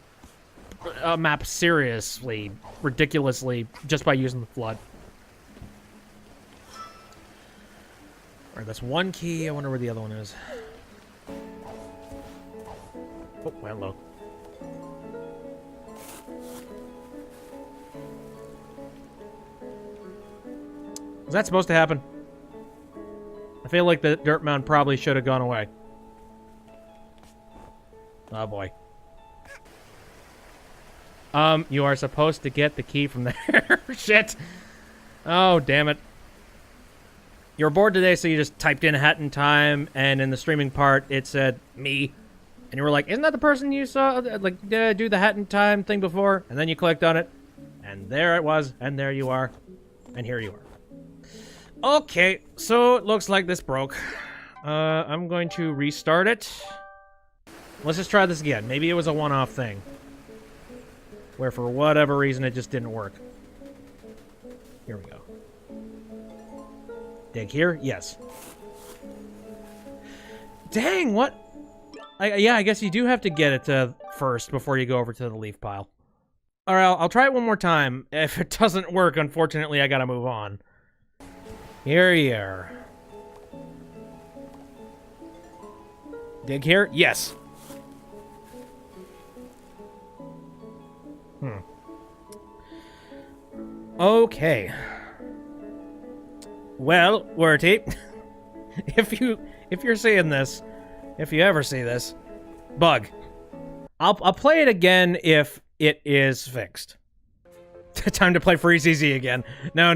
maps seriously, ridiculously, just by using the flood. Alright, that's one key. I wonder where the other one is. Oh, hello. Was that supposed to happen? I feel like the dirt mound probably should have gone away. Oh, boy. You are supposed to get the key from there. Shit. Oh, damn it. You were bored today, so you just typed in hat in time, and in the streaming part, it said, me. And you were like, isn't that the person you saw, like, do the hat in time thing before? And then you clicked on it, and there it was, and there you are, and here you are. Okay, so it looks like this broke. I'm going to restart it. Let's just try this again. Maybe it was a one-off thing, where for whatever reason it just didn't work. Here we go. Dig here? Yes. Dang, what? Yeah, I guess you do have to get it first before you go over to the leaf pile. Alright, I'll try it one more time. If it doesn't work, unfortunately, I gotta move on. Here you are. Dig here? Yes. Okay. Well, Werty, if you're seeing this, if you ever see this, bug. I'll play it again if it is fixed. Time to play Freeze Easy again. No.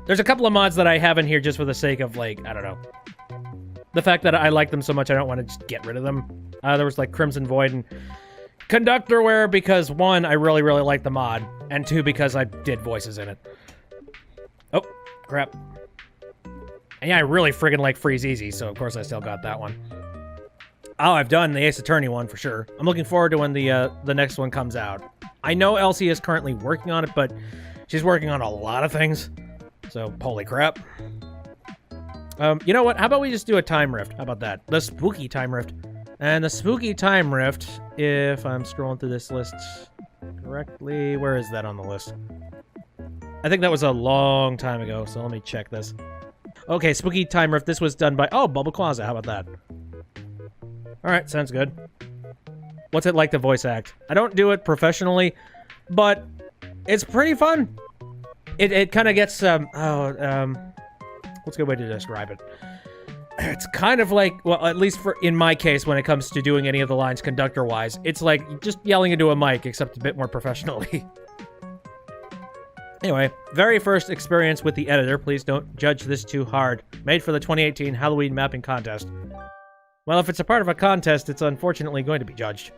There's a couple of mods that I have in here just for the sake of, like, I don't know. The fact that I like them so much, I don't want to just get rid of them. There was, like, Crimson Void and Conductorware because, one, I really like the mod, and two, because I did voices in it. Oh, crap. And yeah, I really friggin' like Freeze Easy, so of course I still got that one. Oh, I've done the Ace Attorney one for sure. I'm looking forward to when the next one comes out. I know Elsie is currently working on it, but she's working on a lot of things. So, holy crap. You know what? How about we just do a time rift? How about that? The spooky time rift. And the spooky time rift, if I'm scrolling through this list correctly, where is that on the list? I think that was a long time ago, so let me check this. Okay, spooky time rift. This was done by... Oh, Bulbaquaza. How about that? Alright, sounds good. What's it like to voice act? I don't do it professionally, but it's pretty fun. It kind of gets... what's a good way to describe it? It's kind of like... Well, at least for in my case, when it comes to doing any of the lines conductor-wise, it's like just yelling into a mic, except a bit more professionally. Anyway, very first experience with the editor. Please don't judge this too hard. Made for the 2018 Halloween mapping contest. Well, if it's a part of a contest, it's unfortunately going to be judged.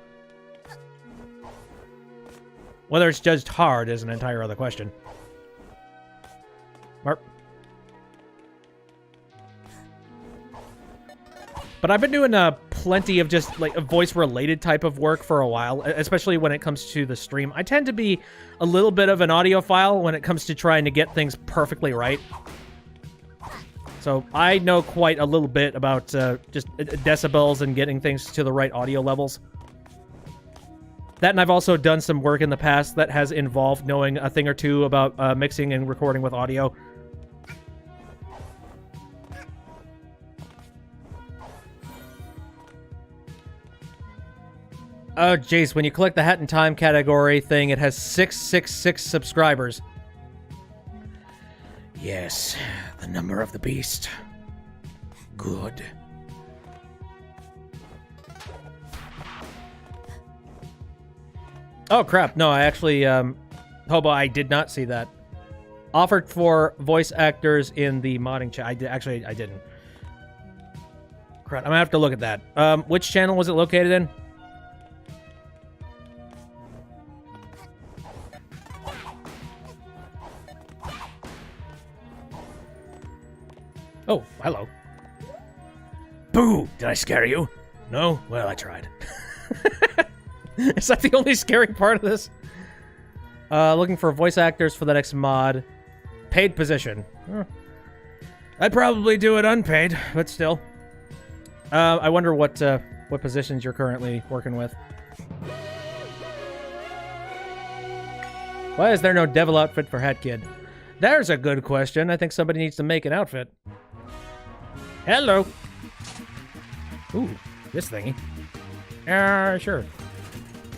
Whether it's judged hard is an entire other question. Mark. But I've been doing plenty of just like a voice-related type of work for a while, especially when it comes to the stream. I tend to be a little bit of an audiophile when it comes to trying to get things perfectly right. So I know quite a little bit about just decibels and getting things to the right audio levels. That, and I've also done some work in the past that has involved knowing a thing or two about mixing and recording with audio. Oh, jeez, when you click the Hat in Time category thing, it has 666 subscribers. Yes, the number of the beast. Good. Oh, crap. No, I actually, Hobo, I did not see that. Offered for voice actors in the modding chat. I didn't. Crap, I'm gonna have to look at that. Which channel was it located in? Oh, hello. Boo! Did I scare you? No? Well, I tried. Is that the only scary part of this? Looking for voice actors for the next mod. Paid position. I'd probably do it unpaid, but still. I wonder what positions you're currently working with. Why is there no devil outfit for Hat Kid? There's a good question. I think somebody needs to make an outfit. Hello. Ooh, this thingy. Sure.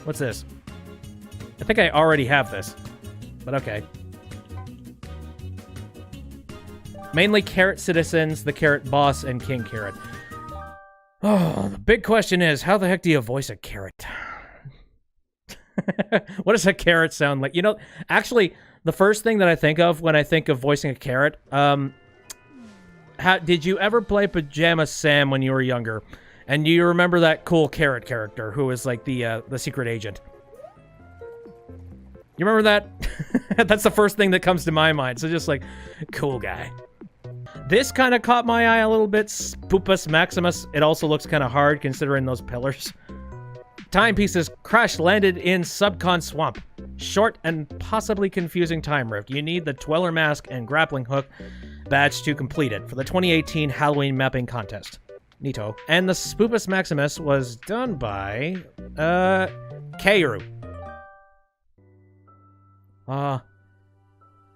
What's this? I think I already have this, but okay. Mainly Carrot citizens, the Carrot boss, and King Carrot. Oh, the big question is, how the heck do you voice a carrot? What does a carrot sound like? You know, actually, the first thing that I think of when I think of voicing a carrot, did you ever play Pajama Sam when you were younger? And do you remember that cool carrot character who was like the secret agent? You remember that? That's the first thing that comes to my mind. So just like, cool guy. This kind of caught my eye a little bit. Spoopus Maximus. It also looks kind of hard considering those pillars. Timepieces crash landed in Subcon Swamp. Short and possibly confusing time rift. You need the Dweller Mask and Grappling Hook badge to complete it for the 2018 Halloween mapping contest. Neato. And the Spoopus Maximus was done by Kaeru.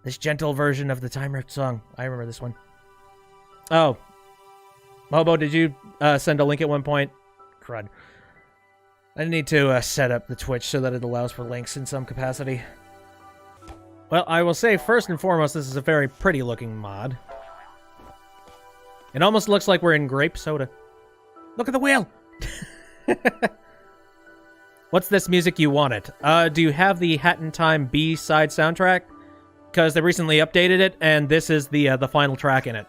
This gentle version of the Time Rift song. I remember this one. Oh. Hobo, did you send a link at one point? Crud. I need to set up the Twitch so that it allows for links in some capacity. Well, I will say, first and foremost, this is a very pretty looking mod. It almost looks like we're in grape soda. Look at the wheel! What's this music you wanted? Do you have the Hat in Time B-side soundtrack? Because they recently updated it, and this is the final track in it.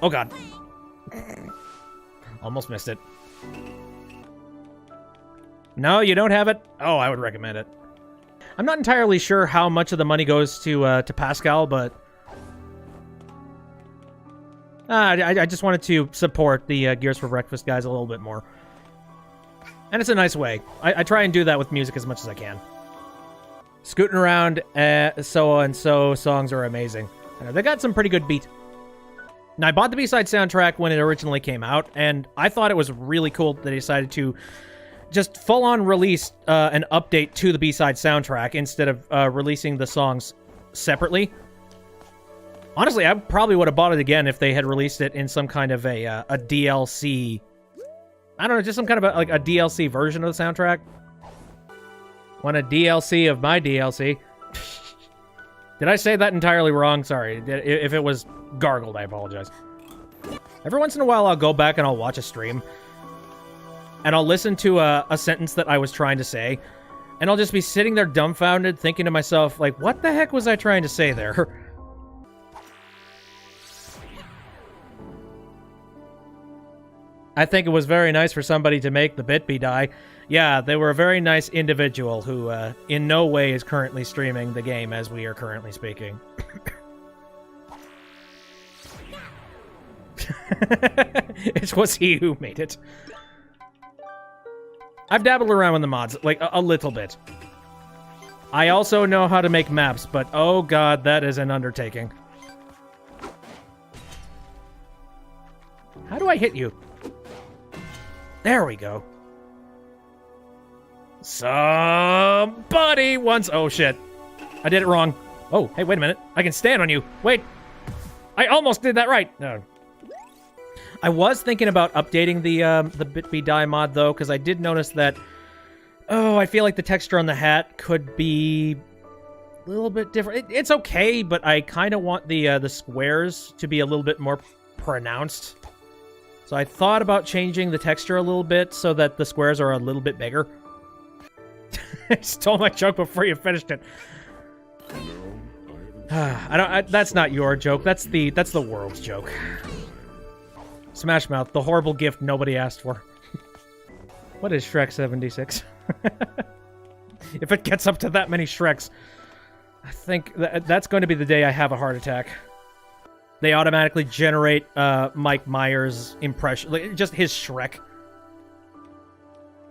Oh god. Almost missed it. No, you don't have it? Oh, I would recommend it. I'm not entirely sure how much of the money goes to Pascal, but I just wanted to support the Gears for Breakfast guys a little bit more. And it's a nice way. I try and do that with music as much as I can. Scooting around, so and so songs are amazing. They got some pretty good beat. Now, I bought the B-side soundtrack when it originally came out, and I thought it was really cool that they decided to just full-on release an update to the B-side soundtrack instead of releasing the songs separately. Honestly, I probably would have bought it again if they had released it in some kind of a DLC. I don't know, just some kind of a DLC version of the soundtrack. Want a DLC of my DLC? Did I say that entirely wrong? Sorry. If it was gargled, I apologize. Every once in a while, I'll go back and I'll watch a stream. And I'll listen to a sentence that I was trying to say. And I'll just be sitting there dumbfounded, thinking to myself, like, what the heck was I trying to say there? I think it was very nice for somebody to make the Bitby die. Yeah, they were a very nice individual who in no way is currently streaming the game as we are currently speaking. It was he who made it. I've dabbled around with the mods, like, a little bit. I also know how to make maps, but oh god, that is an undertaking. How do I hit you? There we go. Somebody once... Oh, shit. I did it wrong. Oh, hey, wait a minute. I can stand on you. Wait. I almost did that right. No. I was thinking about updating the Bitby Die mod, though, because I did notice that... Oh, I feel like the texture on the hat could be a little bit different. It's okay, but I kind of want the squares to be a little bit more pronounced. So I thought about changing the texture a little bit so that the squares are a little bit bigger. Stole my joke before you finished it. That's not your joke. That's the world's joke. Smash Mouth, the horrible gift nobody asked for. What is Shrek 76? If it gets up to that many Shreks, I think that's going to be the day I have a heart attack. They automatically generate Mike Myers' impression, like, just his Shrek.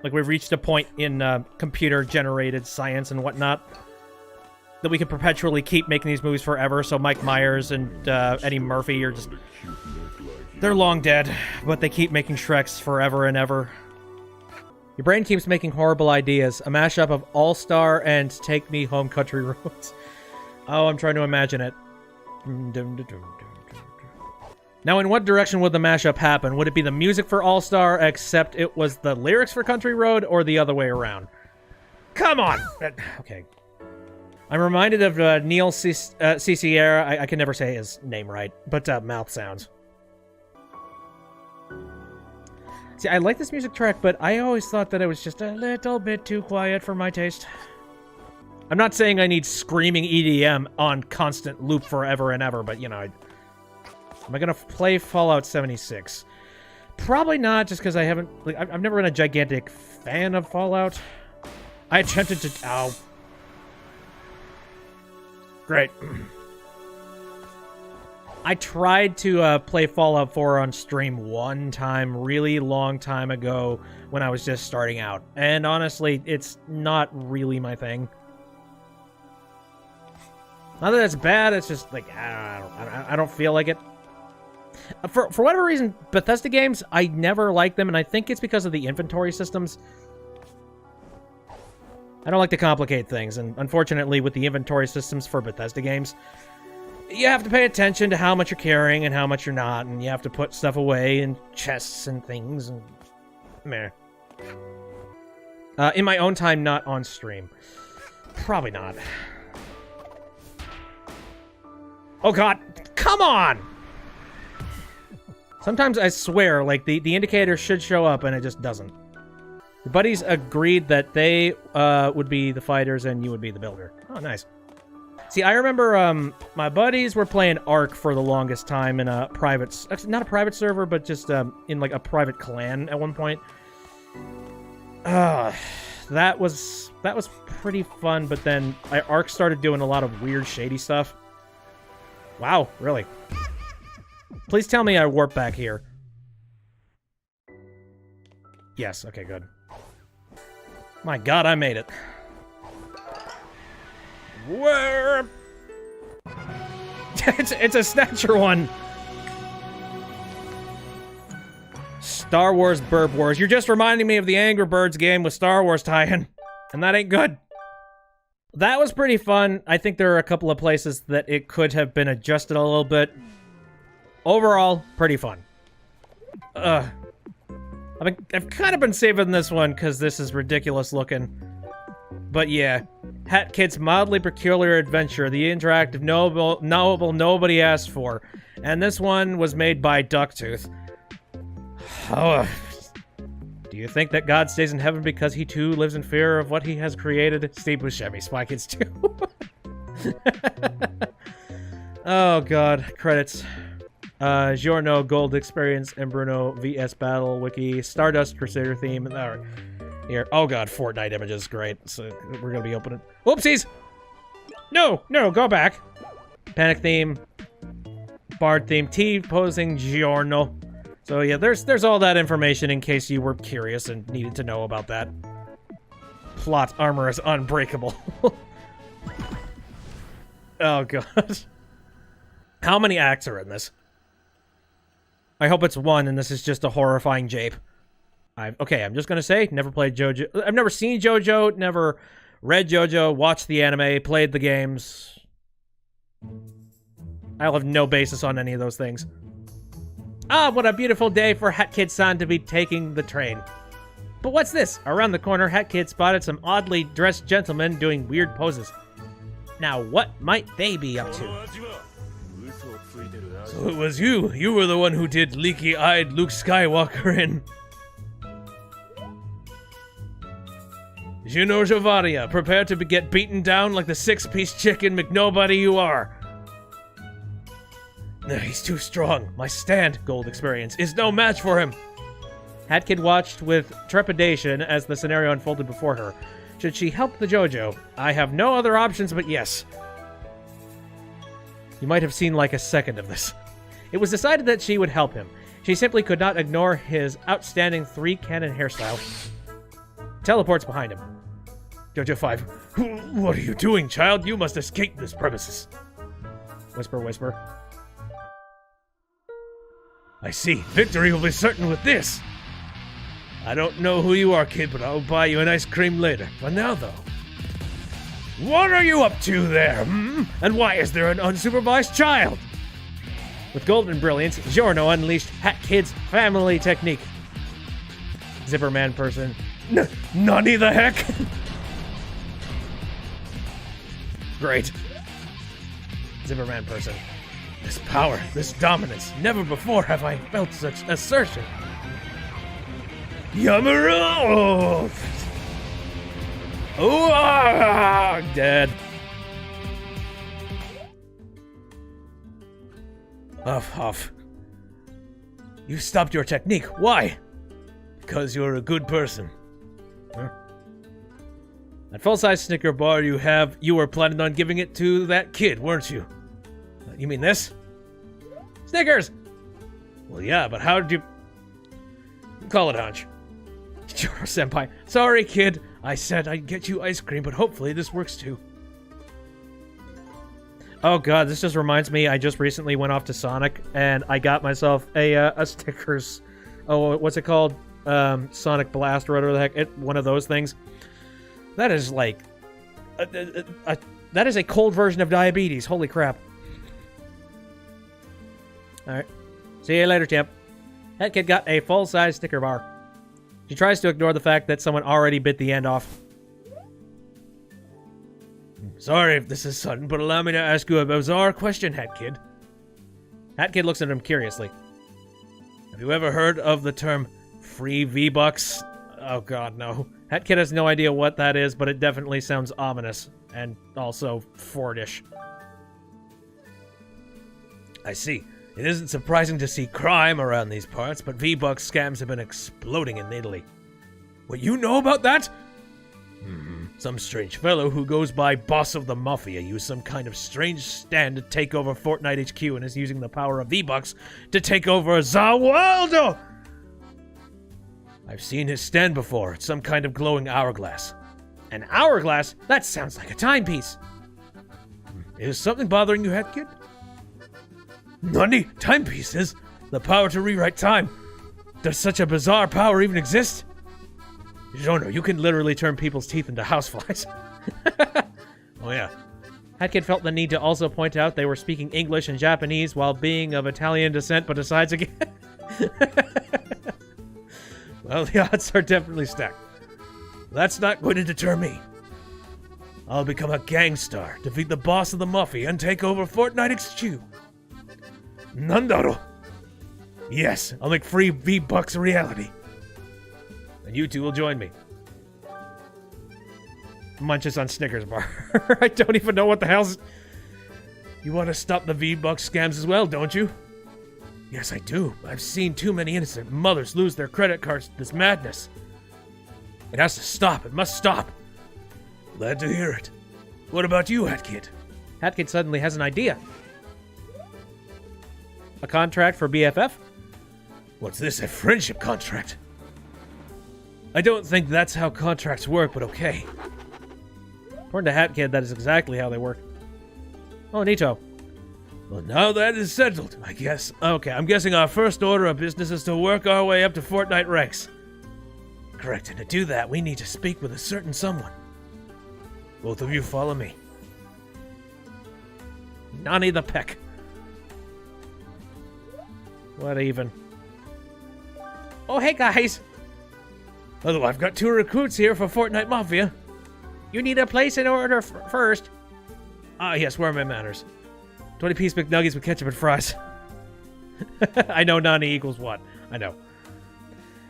Like, we've reached a point in computer-generated science and whatnot that we can perpetually keep making these movies forever, so Mike Myers and Eddie Murphy are just... They're long dead, but they keep making Shreks forever and ever. Your brain keeps making horrible ideas. A mashup of All-Star and Take Me Home Country Roads. Oh, I'm trying to imagine it. Now, in what direction would the mashup happen? Would it be the music for All-Star, except it was the lyrics for Country Road, or the other way around? Come on! Okay. I'm reminded of Neil Ciciera. I can never say his name right, but mouth sounds. See, I like this music track, but I always thought that it was just a little bit too quiet for my taste. I'm not saying I need screaming EDM on constant loop forever and ever, but, you know, am I gonna play Fallout 76? Probably not, just because I haven't... Like, I've never been a gigantic fan of Fallout. I attempted to... Ow. Great. I tried to play Fallout 4 on stream one time, really long time ago, when I was just starting out. And honestly, it's not really my thing. Not that it's bad, it's just like, I don't feel like it. For whatever reason, Bethesda games, I never liked them, and I think it's because of the inventory systems. I don't like to complicate things, and unfortunately, with the inventory systems for Bethesda games, you have to pay attention to how much you're carrying and how much you're not, and you have to put stuff away in chests and things, and meh. In my own time, not on stream. Probably not. Oh god, come on! Sometimes I swear, like, the indicator should show up and it just doesn't. The buddies agreed that they would be the fighters and you would be the builder. Oh, nice. See, I remember my buddies were playing Ark for the longest time in a private... Not a private server, but just in, like, a private clan at one point. That was pretty fun, but then Ark started doing a lot of weird, shady stuff. Wow, really? Please tell me I warp back here. Yes, okay, good. My god, I made it. Warp! it's a Snatcher one! Star Wars Burp Wars. You're just reminding me of the Angry Birds game with Star Wars tie-in. And that ain't good. That was pretty fun. I think there are a couple of places that it could have been adjusted a little bit. Overall, pretty fun. I've kind of been saving this one because this is ridiculous looking. But yeah, Hat Kid's mildly peculiar adventure, the interactive novel nobody asked for. And this one was made by DuckTooth. Oh, do you think that God stays in heaven because he too lives in fear of what he has created? Steve Buscemi, Spy Kids 2. Oh god, credits. Giorno, Gold Experience, and Bruno, VS Battle, Wiki, Stardust, Crusader theme. Here. Oh god, Fortnite images, great. So we're gonna be opening. Oopsies! No, go back. Panic theme, Bard theme, T posing Giorno. So yeah, there's all that information in case you were curious and needed to know about that. Plot armor is unbreakable. Oh god. How many acts are in this? I hope it's one and this is just a horrifying jape. Okay, I'm just gonna say, never played JoJo. I've never seen JoJo, never read JoJo, watched the anime, played the games. I'll have no basis on any of those things. Ah, what a beautiful day for Hat Kid-san to be taking the train. But what's this? Around the corner, Hat Kid spotted some oddly dressed gentlemen doing weird poses. Now, what might they be up to? So it was you. You were the one who did leaky-eyed Luke Skywalker in... Juno Javadia, prepare to get beaten down like the six-piece chicken McNobody you are. No, he's too strong. My stand, Gold experience, is no match for him. Hat Kid watched with trepidation as the scenario unfolded before her. Should she help the JoJo? I have no other options but yes. You might have seen like a second of this. It was decided that she would help him. She simply could not ignore his outstanding three-cannon hairstyle. Teleports behind him. JoJo 5. What are you doing, child? You must escape this premises. Whisper, whisper. I see. Victory will be certain with this. I don't know who you are, kid, but I'll buy you an ice cream later. For now, though. What are you up to there, And why is there an unsupervised child? With golden brilliance, Giorno unleashed Hat Kid's family technique. Zipperman person. Nani the heck? Great. Zipperman person. This power, this dominance, never before have I felt such assertion. Yamaro! Oh, dead. Huff. You stopped your technique. Why? Because you're a good person. Huh? That full-size Snicker bar you were planning on giving it to that kid, weren't you? You mean this? Snickers! Well, yeah, but how did you... Call it hunch. Senpai. Sorry, kid. I said I'd get you ice cream, but hopefully this works too. Oh god, this just reminds me, I just recently went off to Sonic, and I got myself a Snickers... Oh, what's it called? Sonic Blast or whatever the heck. One of those things. That is like... that is a cold version of diabetes. Holy crap. Alright. See you later, champ. That kid got a full-size Snicker bar. She tries to ignore the fact that someone already bit the end off. Sorry if this is sudden, but allow me to ask you a bizarre question, Hat Kid. Hat Kid looks at him curiously. Have you ever heard of the term free V-Bucks? Oh god, no. Hat Kid has no idea what that is, but it definitely sounds ominous. And also Fordish. I see. It isn't surprising to see crime around these parts, but V-Bucks scams have been exploding in Italy. What, you know about that? Some strange fellow who goes by Boss of the Mafia used some kind of strange stand to take over Fortnite HQ and is using the power of V-Bucks to take over Zawaldo! I've seen his stand before. It's some kind of glowing hourglass. An hourglass? That sounds like a timepiece. Is something bothering you, Hat Kid? Nani? Timepieces? The power to rewrite time. Does such a bizarre power even exist? Jono, you can literally turn people's teeth into houseflies. Oh yeah. Hat Kid felt the need to also point out they were speaking English and Japanese while being of Italian descent, but decides again. Well, the odds are definitely stacked. That's not going to deter me. I'll become a gangstar, defeat the boss of the Mafia, and take over Fortnite HQ. Nandaro. Yes, I'll make free V-Bucks a reality. And you two will join me. Munches on Snickers bar. I don't even know what the hell's... You want to stop the V-Bucks scams as well, don't you? Yes, I do. I've seen too many innocent mothers lose their credit cards to this madness. It has to stop. It must stop. Glad to hear it. What about you, Hat Kid? Hat Kid suddenly has an idea. A contract for BFF? What's this, a friendship contract? I don't think that's how contracts work, but okay. According to Hat Kid, that is exactly how they work. Oh, neato. Well, now that is settled, I guess. Okay, I'm guessing our first order of business is to work our way up to Fortnite ranks. Correct, and to do that, we need to speak with a certain someone. Both of you follow me. Nani the Peck. What even? Oh, hey guys! Although I've got 2 recruits here for Fortnite Mafia. You need a place in order first. Ah, yes, where are my manners? 20-piece McNuggets with ketchup and fries. I know Nani equals what. I know.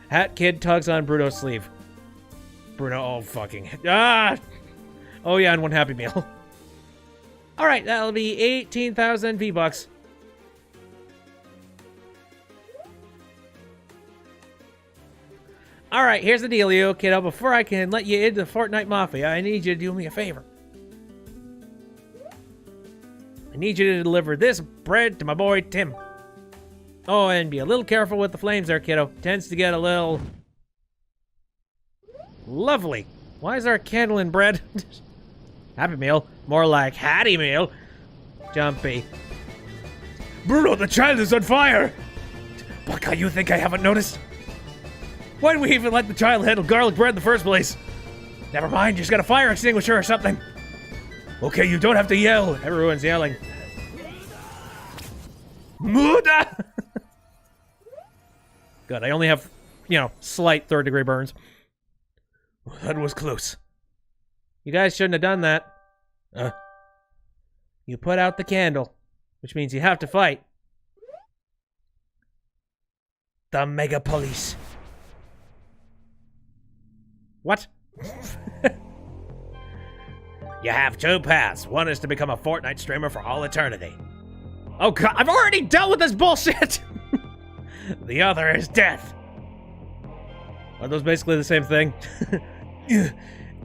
Hat Kid tugs on Bruno's sleeve. Bruno, oh fucking... Ah! Oh yeah, and one Happy Meal. Alright, that'll be 18,000 V-Bucks. Alright, here's the dealio, kiddo. Before I can let you into the Fortnite Mafia, I need you to do me a favor. I need you to deliver this bread to my boy, Tim. Oh, and be a little careful with the flames there, kiddo. Tends to get a little... Lovely. Why is there a candle in bread? Happy Meal. More like Hattie Meal. Jumpy. Bruno, the child is on fire! Buckeye, you think I haven't noticed? Why did we even let the child handle garlic bread in the first place? Never mind, just got a fire extinguisher or something. Okay, you don't have to yell. Everyone's yelling. Muda! Good, I only have, you know, slight third-degree burns. Well, that was close. You guys shouldn't have done that. You put out the candle, which means you have to fight. The Mega Police. What? You have two paths. One is to become a Fortnite streamer for all eternity. Oh god, I've already dealt with this bullshit! The other is death. Are those basically the same thing? Yeah,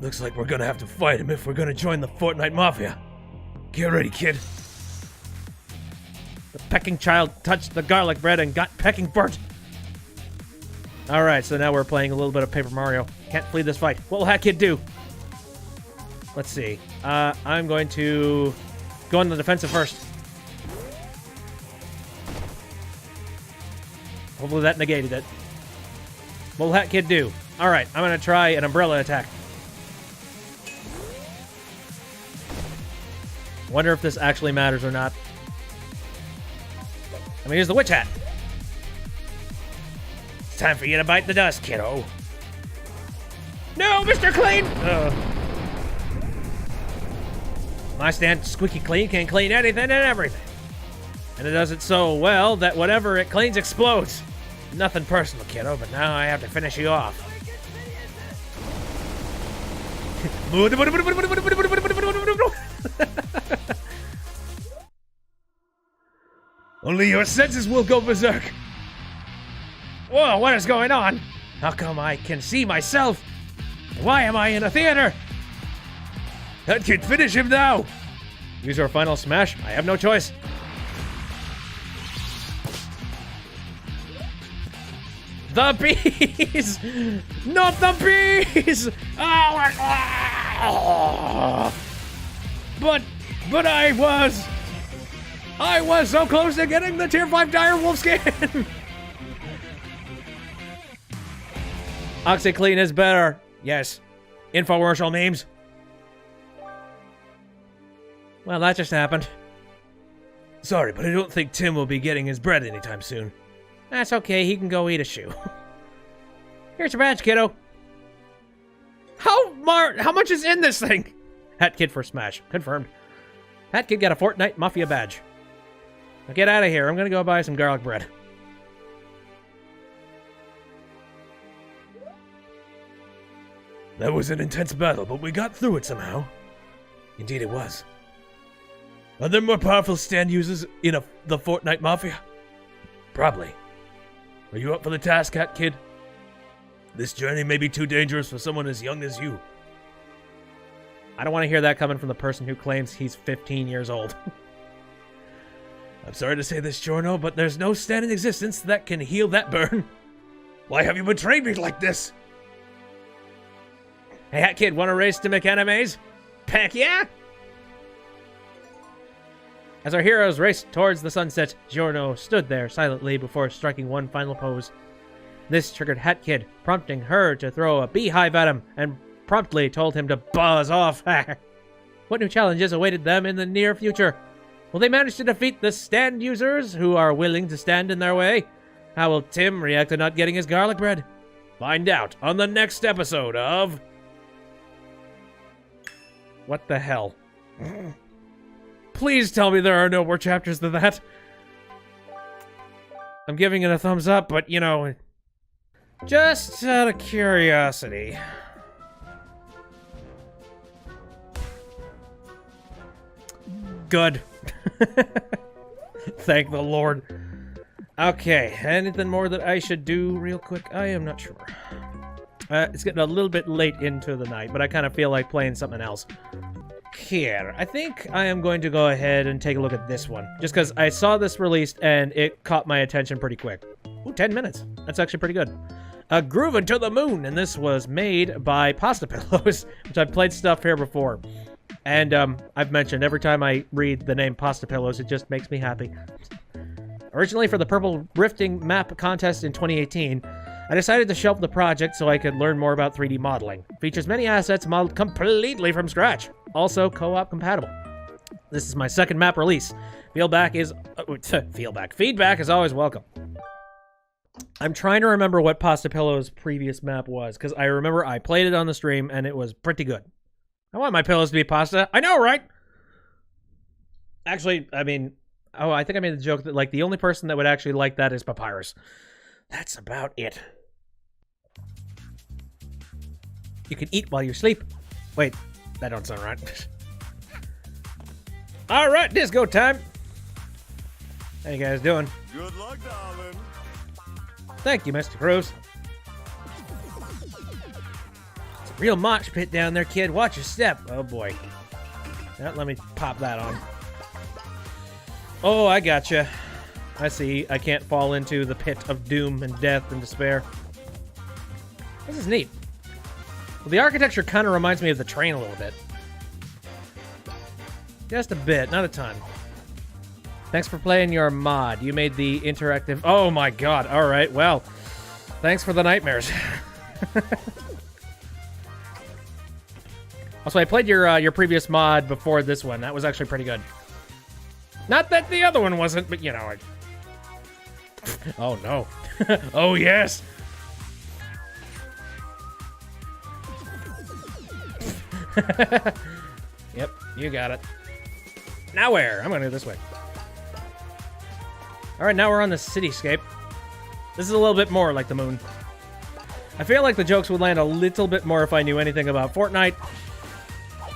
looks like we're gonna have to fight him if we're gonna join the Fortnite Mafia. Get ready, kid. The pecking child touched the garlic bread and got pecking burnt. Alright, so now we're playing a little bit of Paper Mario. Can't flee this fight. What will Hat Kid do? Let's see. I'm going to go on the defensive first. Hopefully that negated it. What will Hat Kid do? Alright, I'm going to try an umbrella attack. Wonder if this actually matters or not. I mean, here's the witch hat. It's time for you to bite the dust, kiddo. No, Mr. Clean! My stand squeaky clean can clean anything and everything. And it does it so well that whatever it cleans explodes. Nothing personal, kiddo, but now I have to finish you off. Only your senses will go berserk. Whoa, what is going on? How come I can see myself? Why am I in a theater? That kid, finish him now! Use our final smash? I have no choice. The bees! Not the bees! Oh, but I was so close to getting the tier 5 dire wolf skin! OxyClean is better. Yes. Infomercial memes. Well, that just happened. Sorry, but I don't think Tim will be getting his bread anytime soon. That's okay, he can go eat a shoe. Here's your badge, kiddo. How much is in this thing? Hat Kid for Smash. Confirmed. Hat Kid got a Fortnite Mafia badge. Now get out of here, I'm gonna go buy some garlic bread. That was an intense battle, but we got through it somehow. Indeed it was. Are there more powerful stand users in the Fortnite Mafia? Probably. Are you up for the task, Hat Kid? This journey may be too dangerous for someone as young as you. I don't want to hear that coming from the person who claims he's 15 years old. I'm sorry to say this, Giorno, but there's no stand in existence that can heal that burn. Why have you betrayed me like this? Hey, Hat Kid, want to race to McAnime's? Heck yeah! As our heroes raced towards the sunset, Giorno stood there silently before striking one final pose. This triggered Hat Kid, prompting her to throw a beehive at him, and promptly told him to buzz off. What new challenges awaited them in the near future? Will they manage to defeat the stand users who are willing to stand in their way? How will Tim react to not getting his garlic bread? Find out on the next episode of... What the hell? Please tell me there are no more chapters than that. I'm giving it a thumbs up, but you know, just out of curiosity. Good. Thank the Lord. Okay, anything more that I should do real quick? I am not sure. It's getting a little bit late into the night, but I kind of feel like playing something else. Here, I think I am going to go ahead and take a look at this one. Just because I saw this released and it caught my attention pretty quick. Ooh, 10 minutes. That's actually pretty good. Groovin to the Moon, and this was made by PastaPillows, which I've played stuff here before. And I've mentioned every time I read the name PastaPillows, it just makes me happy. Originally for the Purple Rifting Map contest in 2018, I decided to shelve the project so I could learn more about 3D modeling. Features many assets modeled completely from scratch. Also co-op compatible. This is my second map release. Feedback is always welcome. I'm trying to remember what PastaPillow's previous map was, because I remember I played it on the stream and it was pretty good. I want my pillows to be pasta. I know, right? Actually, I mean, oh, I think I made the joke that, like, the only person that would actually like that is Papyrus. That's about it. You can eat while you sleep. Wait, that don't sound right. All right, disco time. How you guys doing? Good luck, darling. Thank you, Mr. Cruz. It's a real mosh pit down there, kid. Watch your step. Oh, boy. Now, let me pop that on. Oh, I gotcha. I see. I can't fall into the pit of doom and death and despair. This is neat. Well, the architecture kind of reminds me of the train a little bit. Just a bit, not a ton. Thanks for playing your mod. You made the interactive... Oh my god, alright, well. Thanks for the nightmares. Also, I played your previous mod before this one. That was actually pretty good. Not that the other one wasn't, but you know... Oh no. Oh yes! Yep, you got it. Now where? I'm gonna go this way. Alright, now we're on the cityscape. This is a little bit more like the moon. I feel like the jokes would land a little bit more if I knew anything about Fortnite.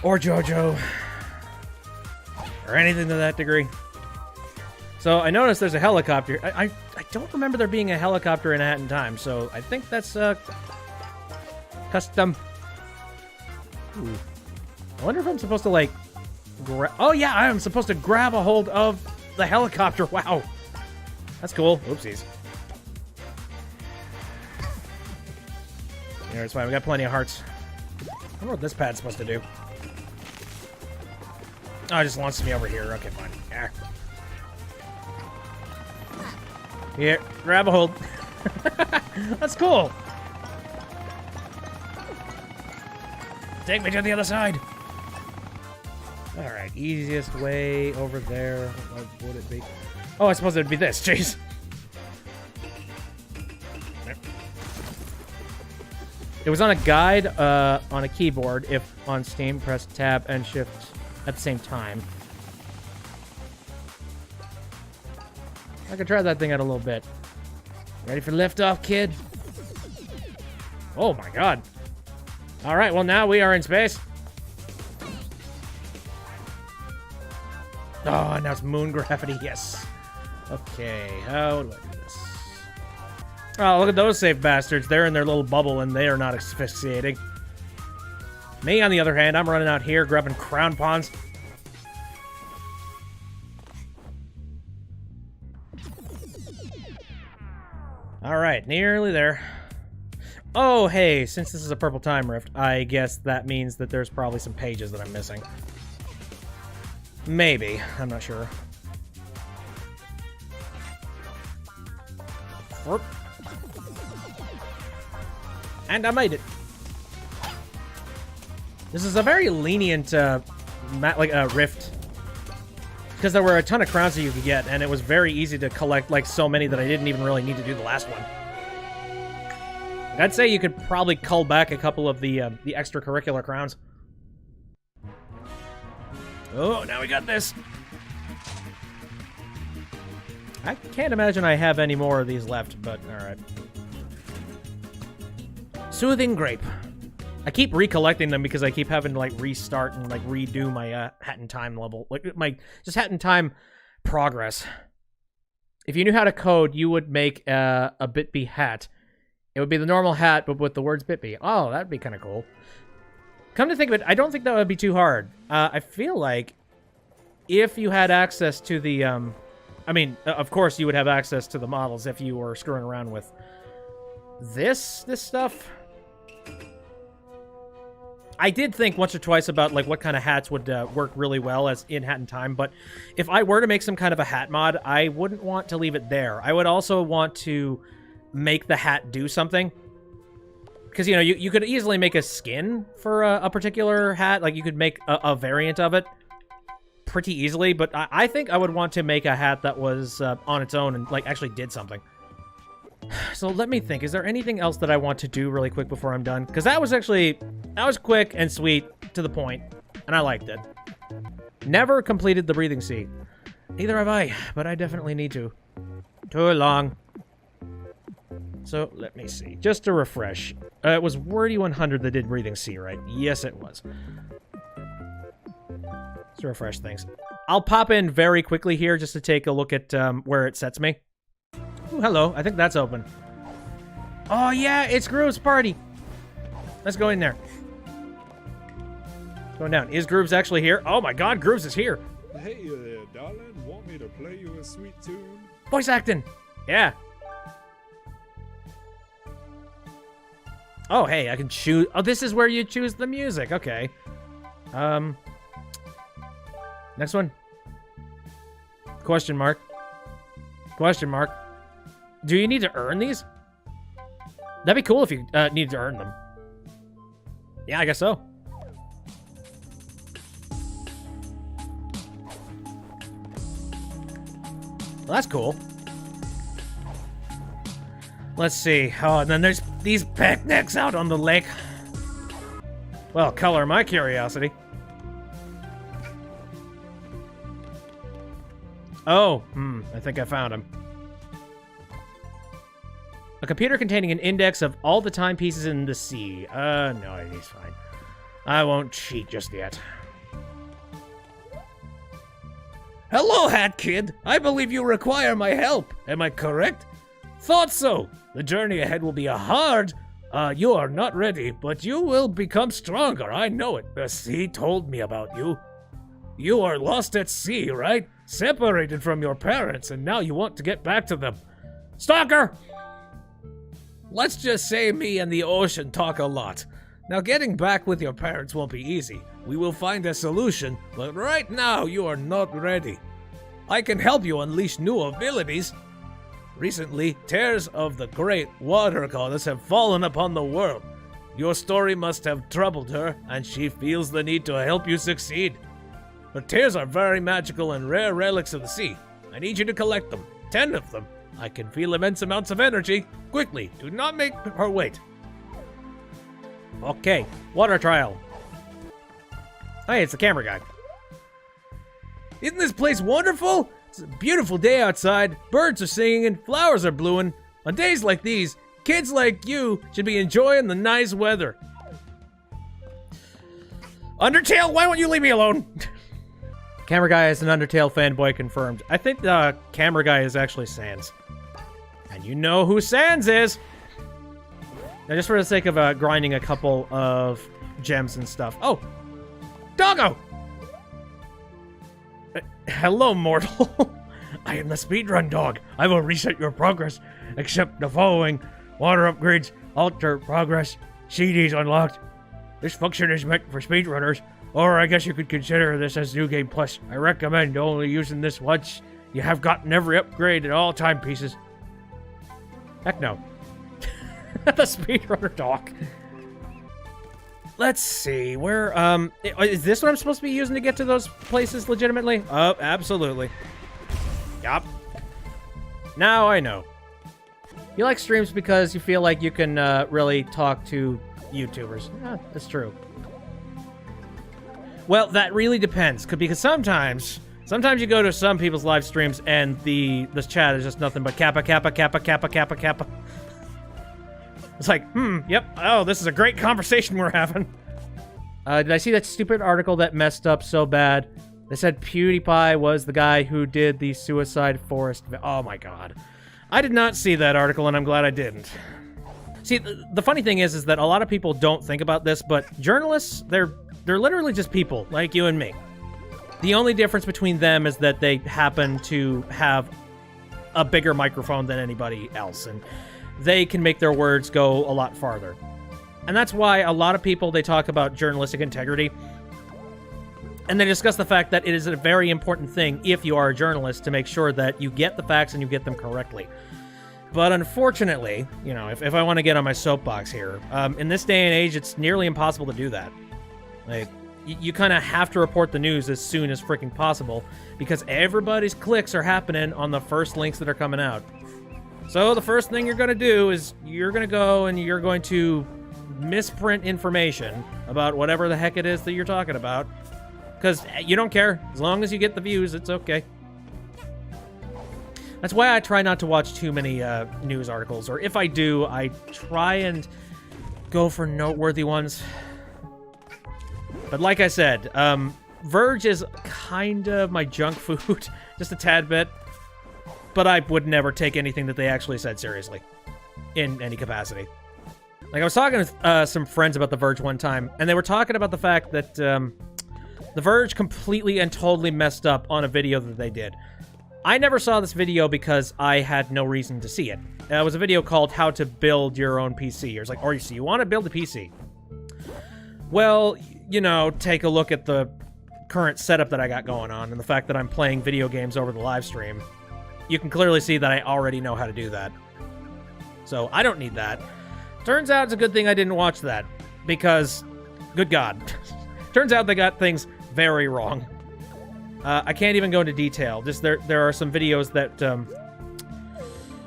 Or JoJo. Or anything to that degree. So I noticed there's a helicopter. I don't remember there being a helicopter in A Hat in Time, so I think that's custom. Ooh. I wonder if I'm supposed to, like, oh yeah, I am supposed to grab a hold of the helicopter. Wow. That's cool. Oopsies. Yeah, it's fine. We got plenty of hearts. I don't know what this pad's supposed to do. Oh, it just launches me over here. Okay, fine. Yeah. Here, grab a hold. That's cool. Take me to the other side. Alright, easiest way over there. What would it be? Oh, I suppose it'd be this. Jeez. It was on a guide on a keyboard. If on Steam, press Tab and Shift at the same time. I could try that thing out a little bit. Ready for liftoff, kid? Oh my god. Alright, well now we are in space. Oh, now it's moon gravity, yes. Okay, how do I do this? Oh, look at those safe bastards. They're in their little bubble and they are not asphyxiating. Me, on the other hand, I'm running out here grabbing crown pawns. Alright, nearly there. Oh, hey, since this is a purple time rift, I guess that means that there's probably some pages that I'm missing. Maybe. I'm not sure. Whoop. And I made it. This is a very lenient, rift. Because there were a ton of crowns that you could get, and it was very easy to collect, like, so many that I didn't even really need to do the last one. I'd say you could probably cull back a couple of the extracurricular crowns. Oh, now we got this. I can't imagine I have any more of these left, but alright. Soothing Grape. I keep recollecting them because I keep having to, like, restart and, like, redo my, Hat in Time level. Like, my, just Hat in Time progress. If you knew how to code, you would make, a Bitby hat. It would be the normal hat, but with the words Bitby. Oh, that'd be kind of cool. Come to think of it, I don't think that would be too hard. I feel like if you had access to the, I mean, of course you would have access to the models if you were screwing around with this stuff. I did think once or twice about, like, what kind of hats would work really well as in Hat in Time, but if I were to make some kind of a hat mod, I wouldn't want to leave it there. I would also want to make the hat do something. Because, you know, you could easily make a skin for a particular hat. Like, you could make a variant of it pretty easily, but I think I would want to make a hat that was on its own and, like, actually did something. So let me think. Is there anything else that I want to do really quick before I'm done? Because that was quick and sweet, to the point, and I liked it. Never completed the breathing sea. Neither have I, but I definitely need to. Too long. So, let me see. Just to refresh. It was Wordy 100 that did breathing sea, right? Yes, it was. Let's refresh things. I'll pop in very quickly here just to take a look at where it sets me. Ooh, hello. I think that's open. Oh, yeah, it's Groove's party. Let's go in there. Going down. Is Grooves actually here? Oh my god, Grooves is here. Hey there, darling. Want me to play you a sweet tune? Voice acting. Yeah. Oh, hey, I can choose. Oh, this is where you choose the music. Okay. Next one. Question mark. Question mark. Do you need to earn these? That'd be cool if you needed to earn them. Yeah, I guess so. Well, that's cool. Let's see. Oh, and then there's these picnics out on the lake. Well, color my curiosity. Oh, I think I found him. A computer containing an index of all the timepieces in the sea. No, he's fine. I won't cheat just yet. Hello, Hat Kid. I believe you require my help. Am I correct? Thought so. The journey ahead will be hard. You are not ready, but you will become stronger. I know it. The sea told me about you. You are lost at sea, right? Separated from your parents, and now you want to get back to them. Stalker! Let's just say me and the ocean talk a lot. Now, getting back with your parents won't be easy. We will find a solution, but right now you are not ready. I can help you unleash new abilities. Recently, tears of the great water goddess have fallen upon the world. Your story must have troubled her, and she feels the need to help you succeed. Her tears are very magical and rare relics of the sea. I need you to collect them. 10 of them. I can feel immense amounts of energy. Quickly, do not make her wait. Okay, water trial. Hey, it's the camera guy. Isn't this place wonderful? It's a beautiful day outside. Birds are singing and flowers are blooming. On days like these, kids like you should be enjoying the nice weather. Undertale, why won't you leave me alone? Camera guy is an Undertale fanboy confirmed. I think the camera guy is actually Sans. And you know who Sans is! Now, just for the sake of grinding a couple of gems and stuff. Oh! Doggo! Hello, mortal. I am the speedrun dog. I will reset your progress. Accept the following. Water upgrades, alter progress, CDs unlocked. This function is meant for speedrunners, or I guess you could consider this as New Game Plus. I recommend only using this once you have gotten every upgrade at all timepieces. Heck no. The speedrunner dog. Let's see, where, is this what I'm supposed to be using to get to those places legitimately? Oh, absolutely. Yup. Now I know. You like streams because you feel like you can, really talk to YouTubers. Yeah, that's true. Well, that really depends, because sometimes you go to some people's live streams and the chat is just nothing but kappa, kappa, kappa, kappa, kappa, kappa. It's like, yep, oh, this is a great conversation we're having. Did I see that stupid article that messed up so bad? They said PewDiePie was the guy who did the Suicide Forest. Oh my god. I did not see that article, and I'm glad I didn't. See, the funny thing is that a lot of people don't think about this, but journalists, they're literally just people, like you and me. The only difference between them is that they happen to have a bigger microphone than anybody else, and they can make their words go a lot farther. And that's why a lot of people, they talk about journalistic integrity, and they discuss the fact that it is a very important thing, if you are a journalist, to make sure that you get the facts and you get them correctly. But unfortunately, you know, if I want to get on my soapbox here, in this day and age, it's nearly impossible to do that. Like, you kind of have to report the news as soon as freaking possible, because everybody's clicks are happening on the first links that are coming out. So the first thing you're going to do is you're going to go and you're going to misprint information about whatever the heck it is that you're talking about, because you don't care. As long as you get the views, it's okay. That's why I try not to watch too many news articles, or if I do, I try and go for noteworthy ones. But like I said, Verge is kind of my junk food, just a tad bit. But I would never take anything that they actually said seriously, in any capacity. Like, I was talking with some friends about The Verge one time, and they were talking about the fact that The Verge completely and totally messed up on a video that they did. I never saw this video because I had no reason to see it. It was a video called How to Build Your Own PC. It was like, or so you want to build a PC? Well, you know, take a look at the current setup that I got going on and the fact that I'm playing video games over the live stream. You can clearly see that I already know how to do that. So I don't need that. Turns out it's a good thing I didn't watch that, because, good God, turns out they got things very wrong. I can't even go into detail. Just there are some videos that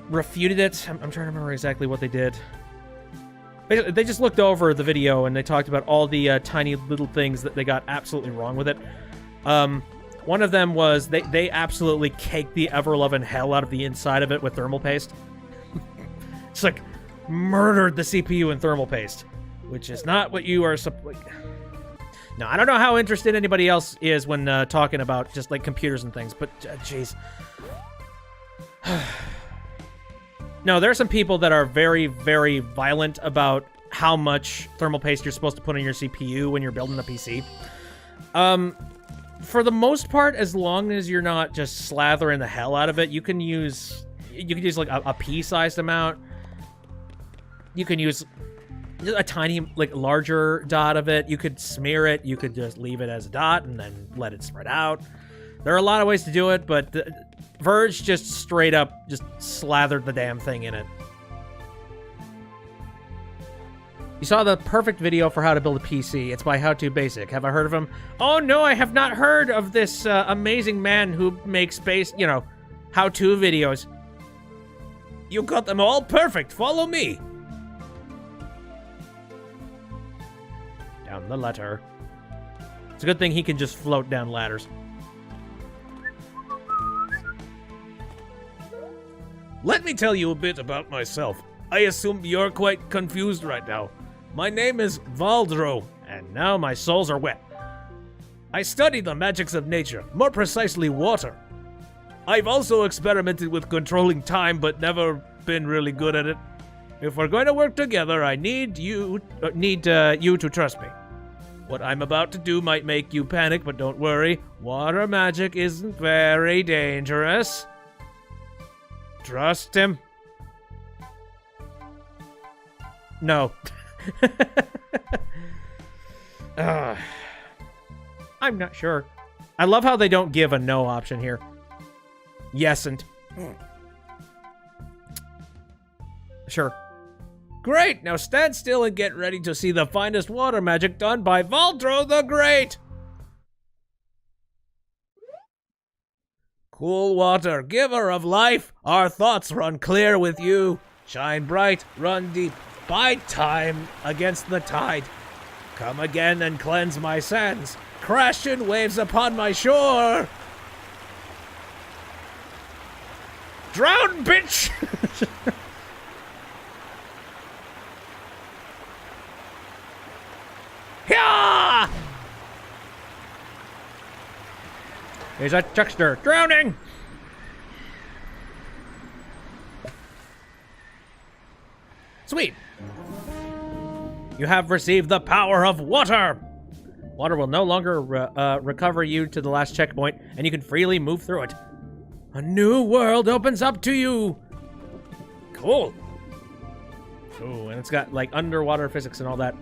refuted it. I'm trying to remember exactly what they did. They just looked over the video and they talked about all the tiny little things that they got absolutely wrong with it. One of them was they absolutely caked the ever-loving hell out of the inside of it with thermal paste. It's like, murdered the CPU in thermal paste, which is not what you are supposed. No, I don't know how interested anybody else is when talking about just like computers and things, but jeez. No, there are some people that are very, very violent about how much thermal paste you're supposed to put on your CPU when you're building a PC. For the most part, as long as you're not just slathering the hell out of it, you can use like a pea-sized amount. You can use a tiny, like, larger dot of it. You could smear it. You could just leave it as a dot and then let it spread out. There are a lot of ways to do it, but Verge just straight up just slathered the damn thing in it. You saw the perfect video for how to build a PC. It's by How To Basic. Have I heard of him? Oh no, I have not heard of this amazing man who makes how-to videos. You got them all perfect. Follow me. Down the ladder. It's a good thing he can just float down ladders. Let me tell you a bit about myself. I assume you're quite confused right now. My name is Valdro, and now my soles are wet. I study the magics of nature, more precisely water. I've also experimented with controlling time, but never been really good at it. If we're going to work together, I need you to trust me. What I'm about to do might make you panic, but don't worry. Water magic isn't very dangerous. Trust him. No. I'm not sure. I love how they don't give a no option here. Yesn't. Sure. Great! Now stand still and get ready to see the finest water magic done by Valdro the Great! Cool water, giver of life, our thoughts run clear with you. Shine bright, run deep, bide time against the tide. Come again and cleanse my sands, crash in waves upon my shore. Drown, bitch! He's a chuckster. Drowning! Sweet. You have received the power of water. Water will no longer recover you to the last checkpoint, and you can freely move through it. A new world opens up to you. Cool. Ooh, and it's got, like, underwater physics and all that.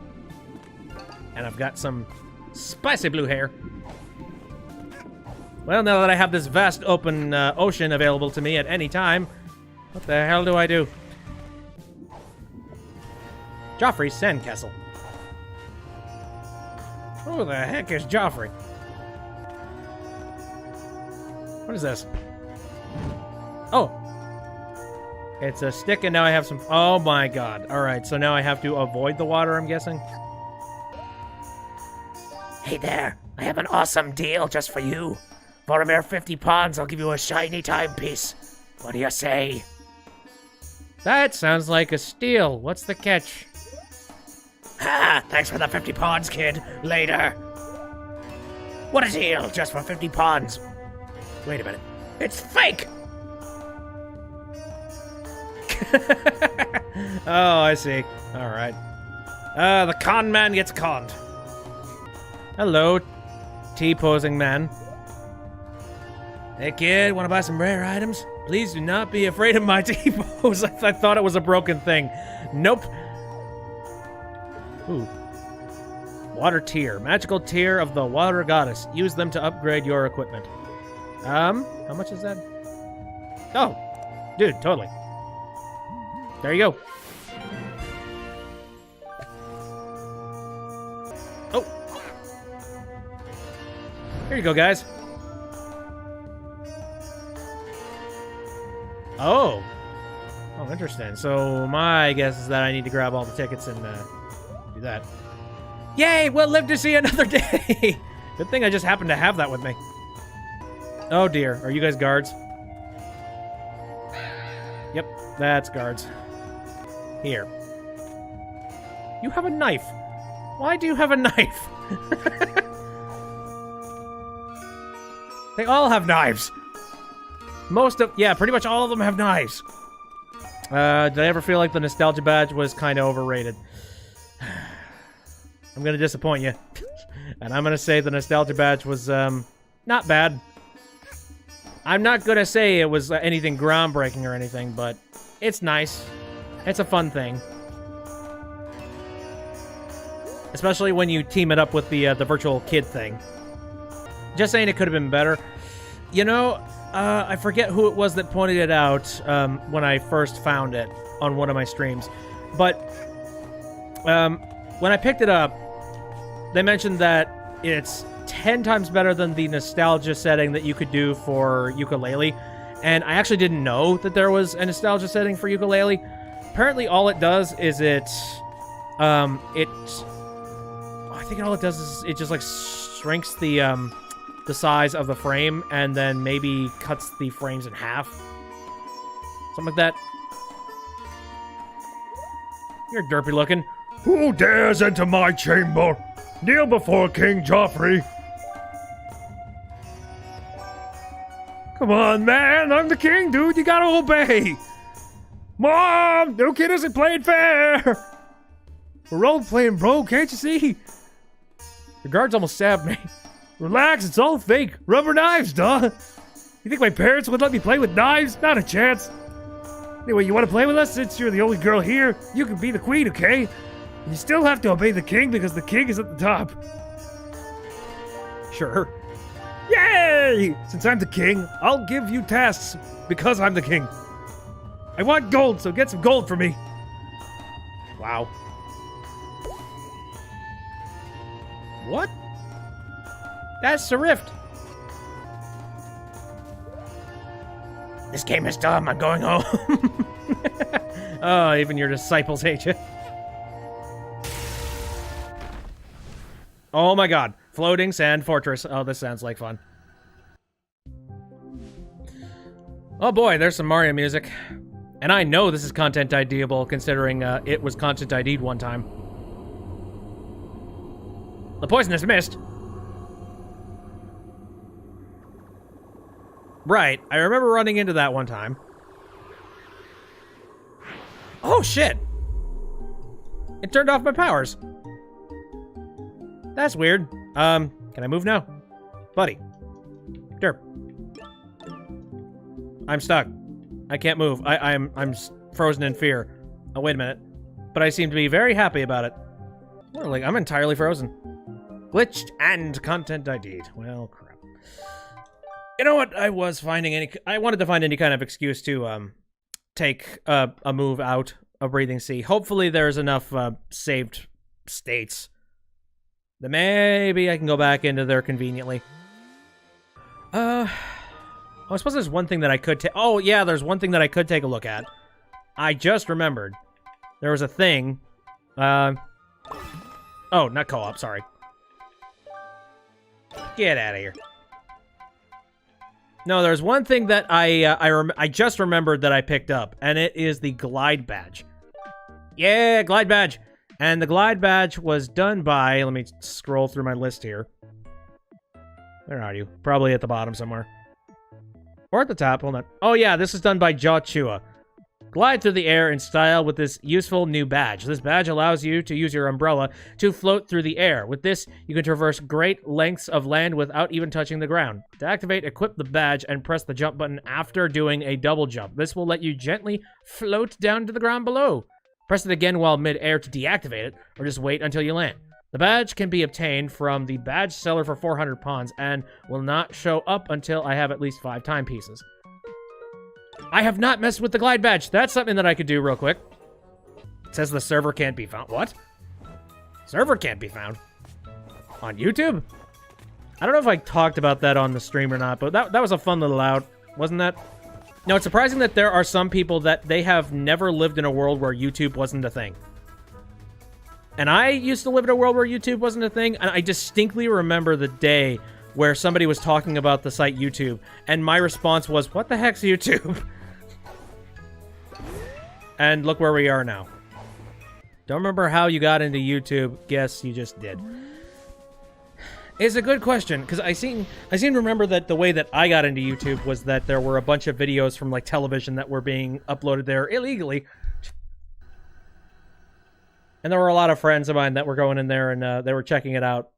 And I've got some spicy blue hair. Well, now that I have this vast open ocean available to me at any time, what the hell do I do? Joffrey's Sandcastle. Who the heck is Joffrey? What is this? Oh. It's a stick and now I have some... Oh my god. Alright, so now I have to avoid the water, I'm guessing? Hey there, I have an awesome deal just for you. For a mere 50 pawns, I'll give you a shiny timepiece. What do you say? That sounds like a steal. What's the catch? Ha! Thanks for the 50 pawns, kid. Later. What a deal, just for 50 pawns. Wait a minute. It's fake! Oh, I see. Alright. The con man gets conned. Hello, T-posing man. Hey kid, wanna buy some rare items? Please do not be afraid of my T-pose. I thought it was a broken thing. Nope. Ooh. Water tier. Magical tier of the water goddess. Use them to upgrade your equipment. How much is that? Oh, dude, totally. There you go. Oh. Here you go, guys. Oh. Oh, interesting. So my guess is that I need to grab all the tickets and do that. Yay! We'll live to see another day! Good thing I just happened to have that with me. Oh dear. Are you guys guards? Yep, that's guards. Here. You have a knife. Why do you have a knife? They all have knives. Yeah, pretty much all of them have knives. Did I ever feel like the nostalgia badge was kind of overrated? I'm gonna disappoint you. And I'm gonna say the nostalgia badge was, not bad. I'm not gonna say it was anything groundbreaking or anything, but it's nice. It's a fun thing. Especially when you team it up with the virtual kid thing. Just saying it could have been better. You know, I forget who it was that pointed it out when I first found it on one of my streams. But when I picked it up, they mentioned that it's 10 times better than the nostalgia setting that you could do for ukulele. And I actually didn't know that there was a nostalgia setting for ukulele. Apparently all it does is I think all it does is it just like shrinks the size of the frame and then maybe cuts the frames in half. Something like that. You're derpy looking. Who dares enter my chamber? Kneel before King Joffrey. Come on, man. I'm the king, dude. You gotta obey. Mom! No kid isn't playing fair! We're role playing, bro. Can't you see? The guards almost stabbed me. Relax, it's all fake. Rubber knives, duh. You think my parents would let me play with knives? Not a chance. Anyway, you want to play with us? Since you're the only girl here, you can be the queen, okay? And you still have to obey the king because the king is at the top. Sure. Yay! Since I'm the king, I'll give you tasks because I'm the king. I want gold, so get some gold for me. Wow. What? That's the rift. This game is dumb. I'm going home. Oh, even your disciples hate you. Oh my god. Floating sand fortress. Oh, this sounds like fun. Oh boy, there's some Mario music. And I know this is content IDable, considering it was content ID'd one time. The poisonous mist. Right. I remember running into that one time. Oh, shit. It turned off my powers. That's weird. Can I move now? Buddy. Derp. I'm stuck. I can't move. I'm frozen in fear. Oh, wait a minute. But I seem to be very happy about it. Well, like, I'm entirely frozen. Glitched and content ID'd. Well, crap. You know what? I wanted to find any kind of excuse to, take a move out of Breathing Sea. Hopefully there's enough, saved states that maybe I can go back into there conveniently. I suppose there's one thing that I could take. Oh, yeah, there's one thing that I could take a look at. I just remembered. There was a thing. Oh, not co-op, sorry. Get out of here. No, there's one thing that I just remembered that I picked up, and it is the Glide Badge. Yeah, Glide Badge. And the Glide Badge was done by, let me scroll through my list here. Where are you? Probably at the bottom somewhere. Or at the top, hold on. Oh yeah, this is done by Jawchewa. Glide through the air in style with this useful new badge. This badge allows you to use your umbrella to float through the air. With this, you can traverse great lengths of land without even touching the ground. To activate, equip the badge and press the jump button after doing a double jump. This will let you gently float down to the ground below. Press it again while mid-air to deactivate it, or just wait until you land. The badge can be obtained from the badge seller for 400 pawns and will not show up until I have at least 5 timepieces. I have not messed with the Glide Badge. That's something that I could do real quick. It says the server can't be found. What? Server can't be found? On YouTube? I don't know if I talked about that on the stream or not, but that was a fun little out, wasn't that? No, it's surprising that there are some people that they have never lived in a world where YouTube wasn't a thing. And I used to live in a world where YouTube wasn't a thing, and I distinctly remember the day where somebody was talking about the site YouTube, and my response was, what the heck's YouTube? And look where we are now. Don't remember how you got into YouTube. Guess you just did. It's a good question, because I seem to remember that the way that I got into YouTube was that there were a bunch of videos from, like, television that were being uploaded there illegally. And there were a lot of friends of mine that were going in there and they were checking it out.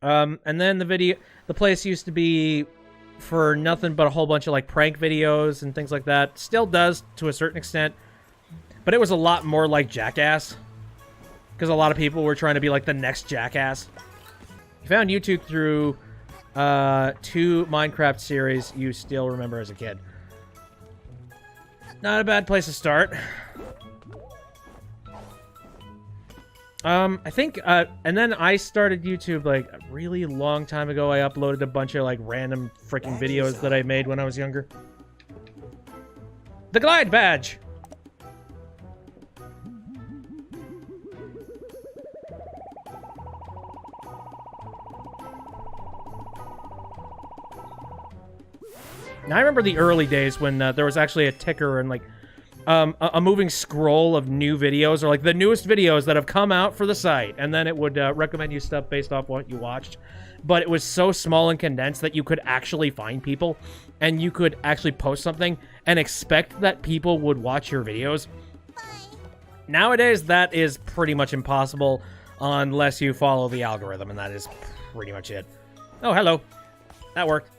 And then the place used to be for nothing but a whole bunch of like prank videos and things like that. Still does to a certain extent, but it was a lot more like Jackass because a lot of people were trying to be like the next Jackass. You found YouTube through 2 Minecraft series you still remember as a kid. Not a bad place to start. I think, and then I started YouTube, like, a really long time ago. I uploaded a bunch of, like, random freaking videos that I made when I was younger. The Glide Badge! Now, I remember the early days when there was actually a ticker and, like, a moving scroll of new videos, or like the newest videos that have come out for the site, and then it would recommend you stuff based off what you watched. But it was so small and condensed that you could actually find people, and you could actually post something and expect that people would watch your videos. Nowadays, that is pretty much impossible unless you follow the algorithm, and that is pretty much it. Oh, hello. That worked.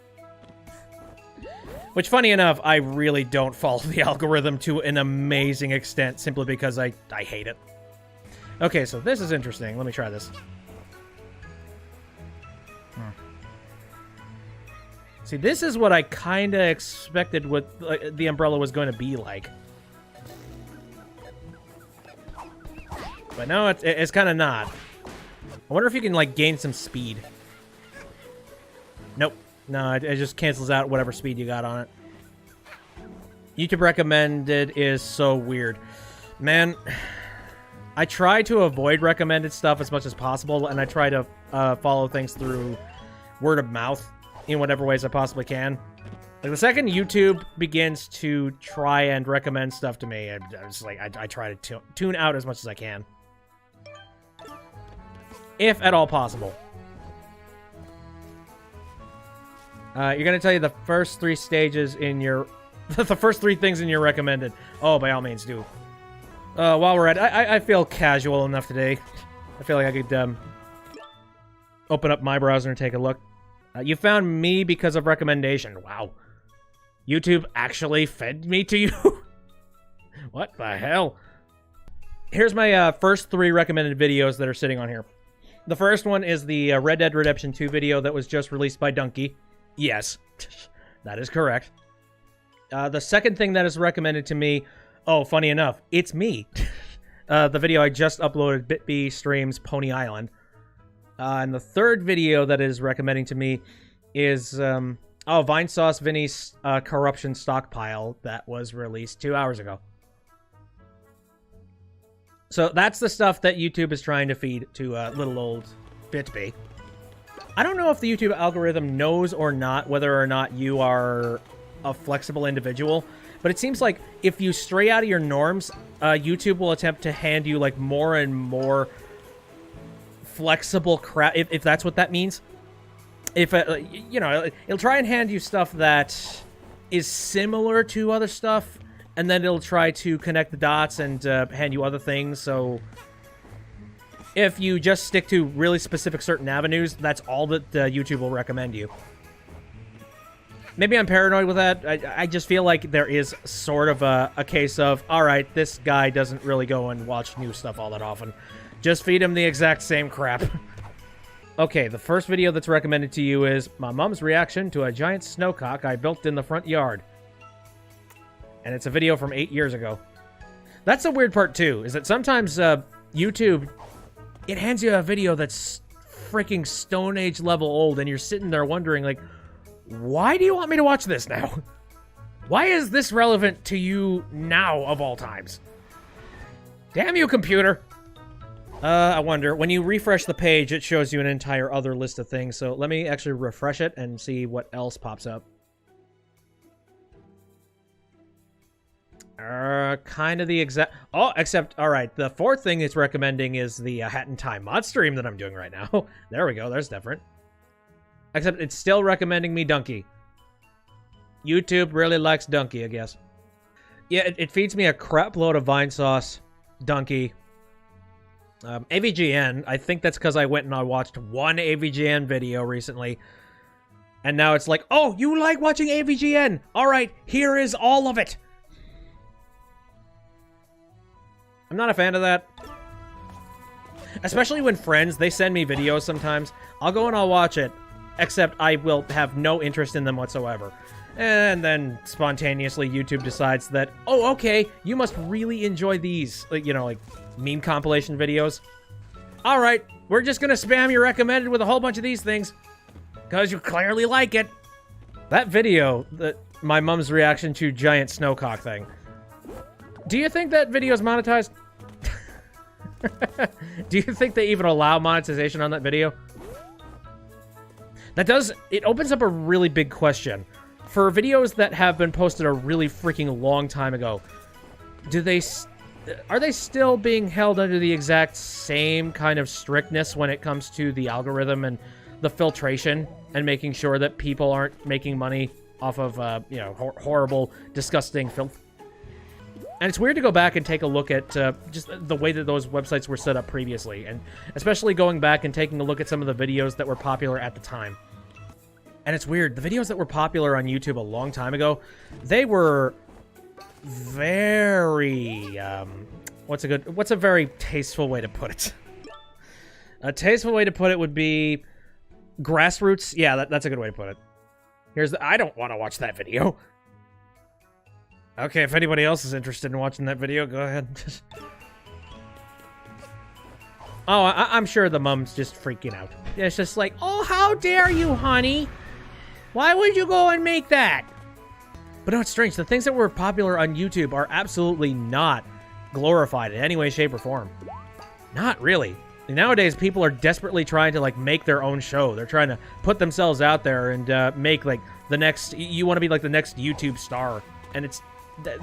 Which, funny enough, I really don't follow the algorithm to an amazing extent, simply because I hate it. Okay, so this is interesting. Let me try this. See, this is what I kind of expected what the umbrella was going to be like. But no, it's kind of not. I wonder if you can, like, gain some speed. Nope. No, it just cancels out whatever speed you got on it. YouTube recommended is so weird. Man, I try to avoid recommended stuff as much as possible, and I try to follow things through word of mouth in whatever ways I possibly can. Like, the second YouTube begins to try and recommend stuff to me, I try to tune out as much as I can. If at all possible. You're gonna tell you the first 3 stages in your... the first 3 things in your recommended. Oh, by all means, do. While we're at it, I feel casual enough today. I feel like I could, open up my browser and take a look. You found me because of recommendation. Wow. YouTube actually fed me to you? What the hell? Here's my first 3 recommended videos that are sitting on here. The first one is the Red Dead Redemption 2 video that was just released by Donkey. Yes, that is correct. The second thing that is recommended to me... Oh, funny enough, it's me. The video I just uploaded, BitB Streams Pony Island. And the third video that is recommending to me is... Vinesauce Vinny's Corruption Stockpile that was released 2 hours ago. So that's the stuff that YouTube is trying to feed to little old BitB. I don't know if the YouTube algorithm knows or not whether or not you are a flexible individual, but it seems like if you stray out of your norms, YouTube will attempt to hand you like more and more flexible crap, if that's what that means. If you know, it'll try and hand you stuff that is similar to other stuff, and then it'll try to connect the dots and hand you other things. So if you just stick to really specific certain avenues, that's all that YouTube will recommend you. Maybe I'm paranoid with that. I just feel like there is sort of a case of, all right, this guy doesn't really go and watch new stuff all that often. Just feed him the exact same crap. Okay, the first video that's recommended to you is my mom's reaction to a giant snowcock I built in the front yard. And it's a video from 8 years ago. That's the weird part, too, is that sometimes YouTube, it hands you a video that's freaking Stone Age level old, and you're sitting there wondering, like, why do you want me to watch this now? Why is this relevant to you now, of all times? Damn you, computer! I wonder, when you refresh the page, it shows you an entire other list of things, so let me actually refresh it and see what else pops up. Kind of the exact... Oh, except, alright, the fourth thing it's recommending is the Hat in Time mod stream that I'm doing right now. There we go, there's different. Except it's still recommending me Donkey. YouTube really likes Donkey, I guess. Yeah, it feeds me a crap load of Vinesauce, Donkey, AVGN. I think that's because I went and I watched one AVGN video recently. And now it's like, oh, you like watching AVGN? Alright, here is all of it. I'm not a fan of that. Especially when friends, they send me videos sometimes. I'll go and I'll watch it. Except I will have no interest in them whatsoever. And then spontaneously YouTube decides that, oh, okay, you must really enjoy these, like, you know, like meme compilation videos. All right, we're just gonna spam your recommended with a whole bunch of these things because you clearly like it. That video, my mom's reaction to giant snowcock thing. Do you think that video is monetized? Do you think they even allow monetization on that video? It opens up a really big question. For videos that have been posted a really freaking long time ago, are they still being held under the exact same kind of strictness when it comes to the algorithm and the filtration and making sure that people aren't making money off of, you know, horrible, disgusting filth? And it's weird to go back and take a look at just the way that those websites were set up previously, and especially going back and taking a look at some of the videos that were popular at the time. And it's weird, the videos that were popular on YouTube a long time ago, they were very, what's a very tasteful way to put it? A tasteful way to put it would be grassroots. Yeah, that's a good way to put it. I don't want to watch that video. Okay, if anybody else is interested in watching that video, go ahead. Oh, I'm sure the mom's just freaking out. It's just like, oh, how dare you, honey? Why would you go and make that? But no, it's strange. The things that were popular on YouTube are absolutely not glorified in any way, shape, or form. Not really. Nowadays, people are desperately trying to, like, make their own show. They're trying to put themselves out there and make, like, the next... You want to be, like, the next YouTube star. And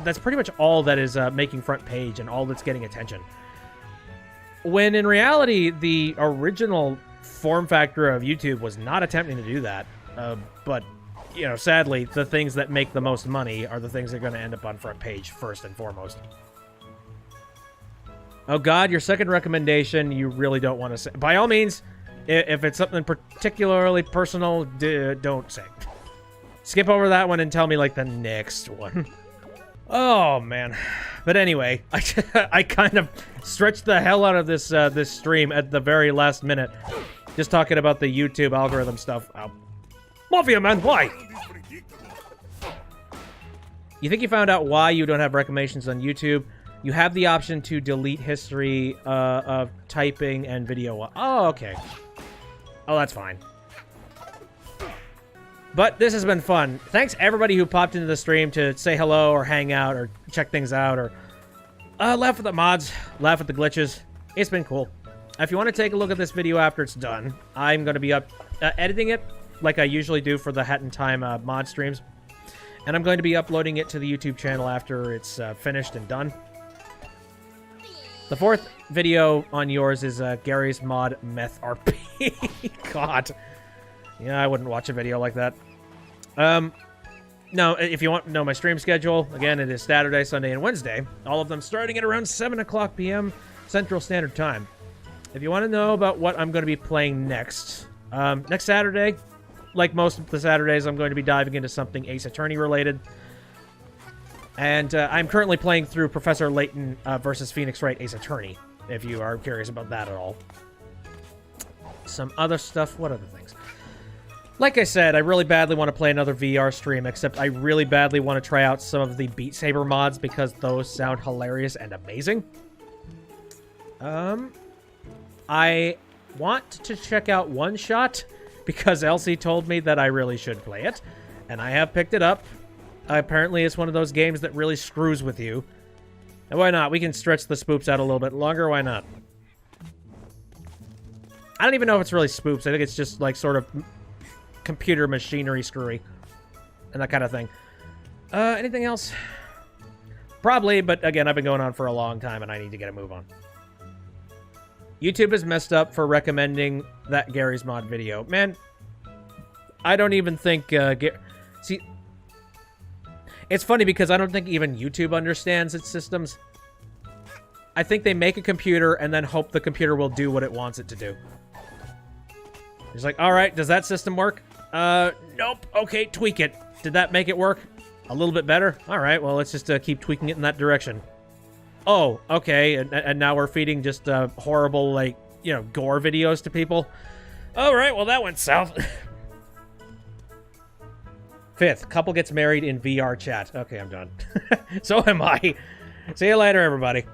that's pretty much all that is making front page and all that's getting attention. When in reality, the original form factor of YouTube was not attempting to do that. But you know, sadly, the things that make the most money are the things that are going to end up on front page first and foremost. Oh God, your second recommendation, you really don't want to say. By all means, if it's something particularly personal, don't say. Skip over that one and tell me, like, the next one. Oh, man. But anyway, I kind of stretched the hell out of this this stream at the very last minute. Just talking about the YouTube algorithm stuff. Mafia, man, why? You think you found out why you don't have recommendations on YouTube? You have the option to delete history of typing and video. Oh, okay. Oh, that's fine. But this has been fun. Thanks everybody who popped into the stream to say hello or hang out or check things out or laugh at the mods, laugh at the glitches. It's been cool. If you want to take a look at this video after it's done, I'm going to be up editing it like I usually do for the Hat in Time mod streams. And I'm going to be uploading it to the YouTube channel after it's finished and done. The fourth video on yours is Gary's Mod Meth RP. God. Yeah, I wouldn't watch a video like that. No, if you want to know my stream schedule, again, it is Saturday, Sunday, and Wednesday. All of them starting at around 7 o'clock p.m. Central Standard Time. If you want to know about what I'm going to be playing next, next Saturday, like most of the Saturdays, I'm going to be diving into something Ace Attorney related. And I'm currently playing through Professor Layton versus Phoenix Wright Ace Attorney, if you are curious about that at all. Some other stuff, what other things? Like I said, I really badly want to play another VR stream, except I really badly want to try out some of the Beat Saber mods because those sound hilarious and amazing. I want to check out One Shot because Elsie told me that I really should play it, and I have picked it up. Apparently, it's one of those games that really screws with you. And why not? We can stretch the spoops out a little bit longer. Why not? I don't even know if it's really spoops. I think it's just like sort of computer machinery screwy and that kind of thing. Anything else? Probably, but again, I've been going on for a long time and I need to get a move on. YouTube is messed up for recommending that Gary's Mod video. Man, I don't even think... See, it's funny because I don't think even YouTube understands its systems. I think they make a computer and then hope the computer will do what it wants it to do. It's like, all right, does that system work? Nope. Okay, tweak it. Did that make it work? A little bit better? All right, well, let's just keep tweaking it in that direction. Oh, okay, and now we're feeding just horrible, like, you know, gore videos to people. All right, well, that went south. Fifth, couple gets married in VR chat. Okay, I'm done. So am I. See you later, everybody.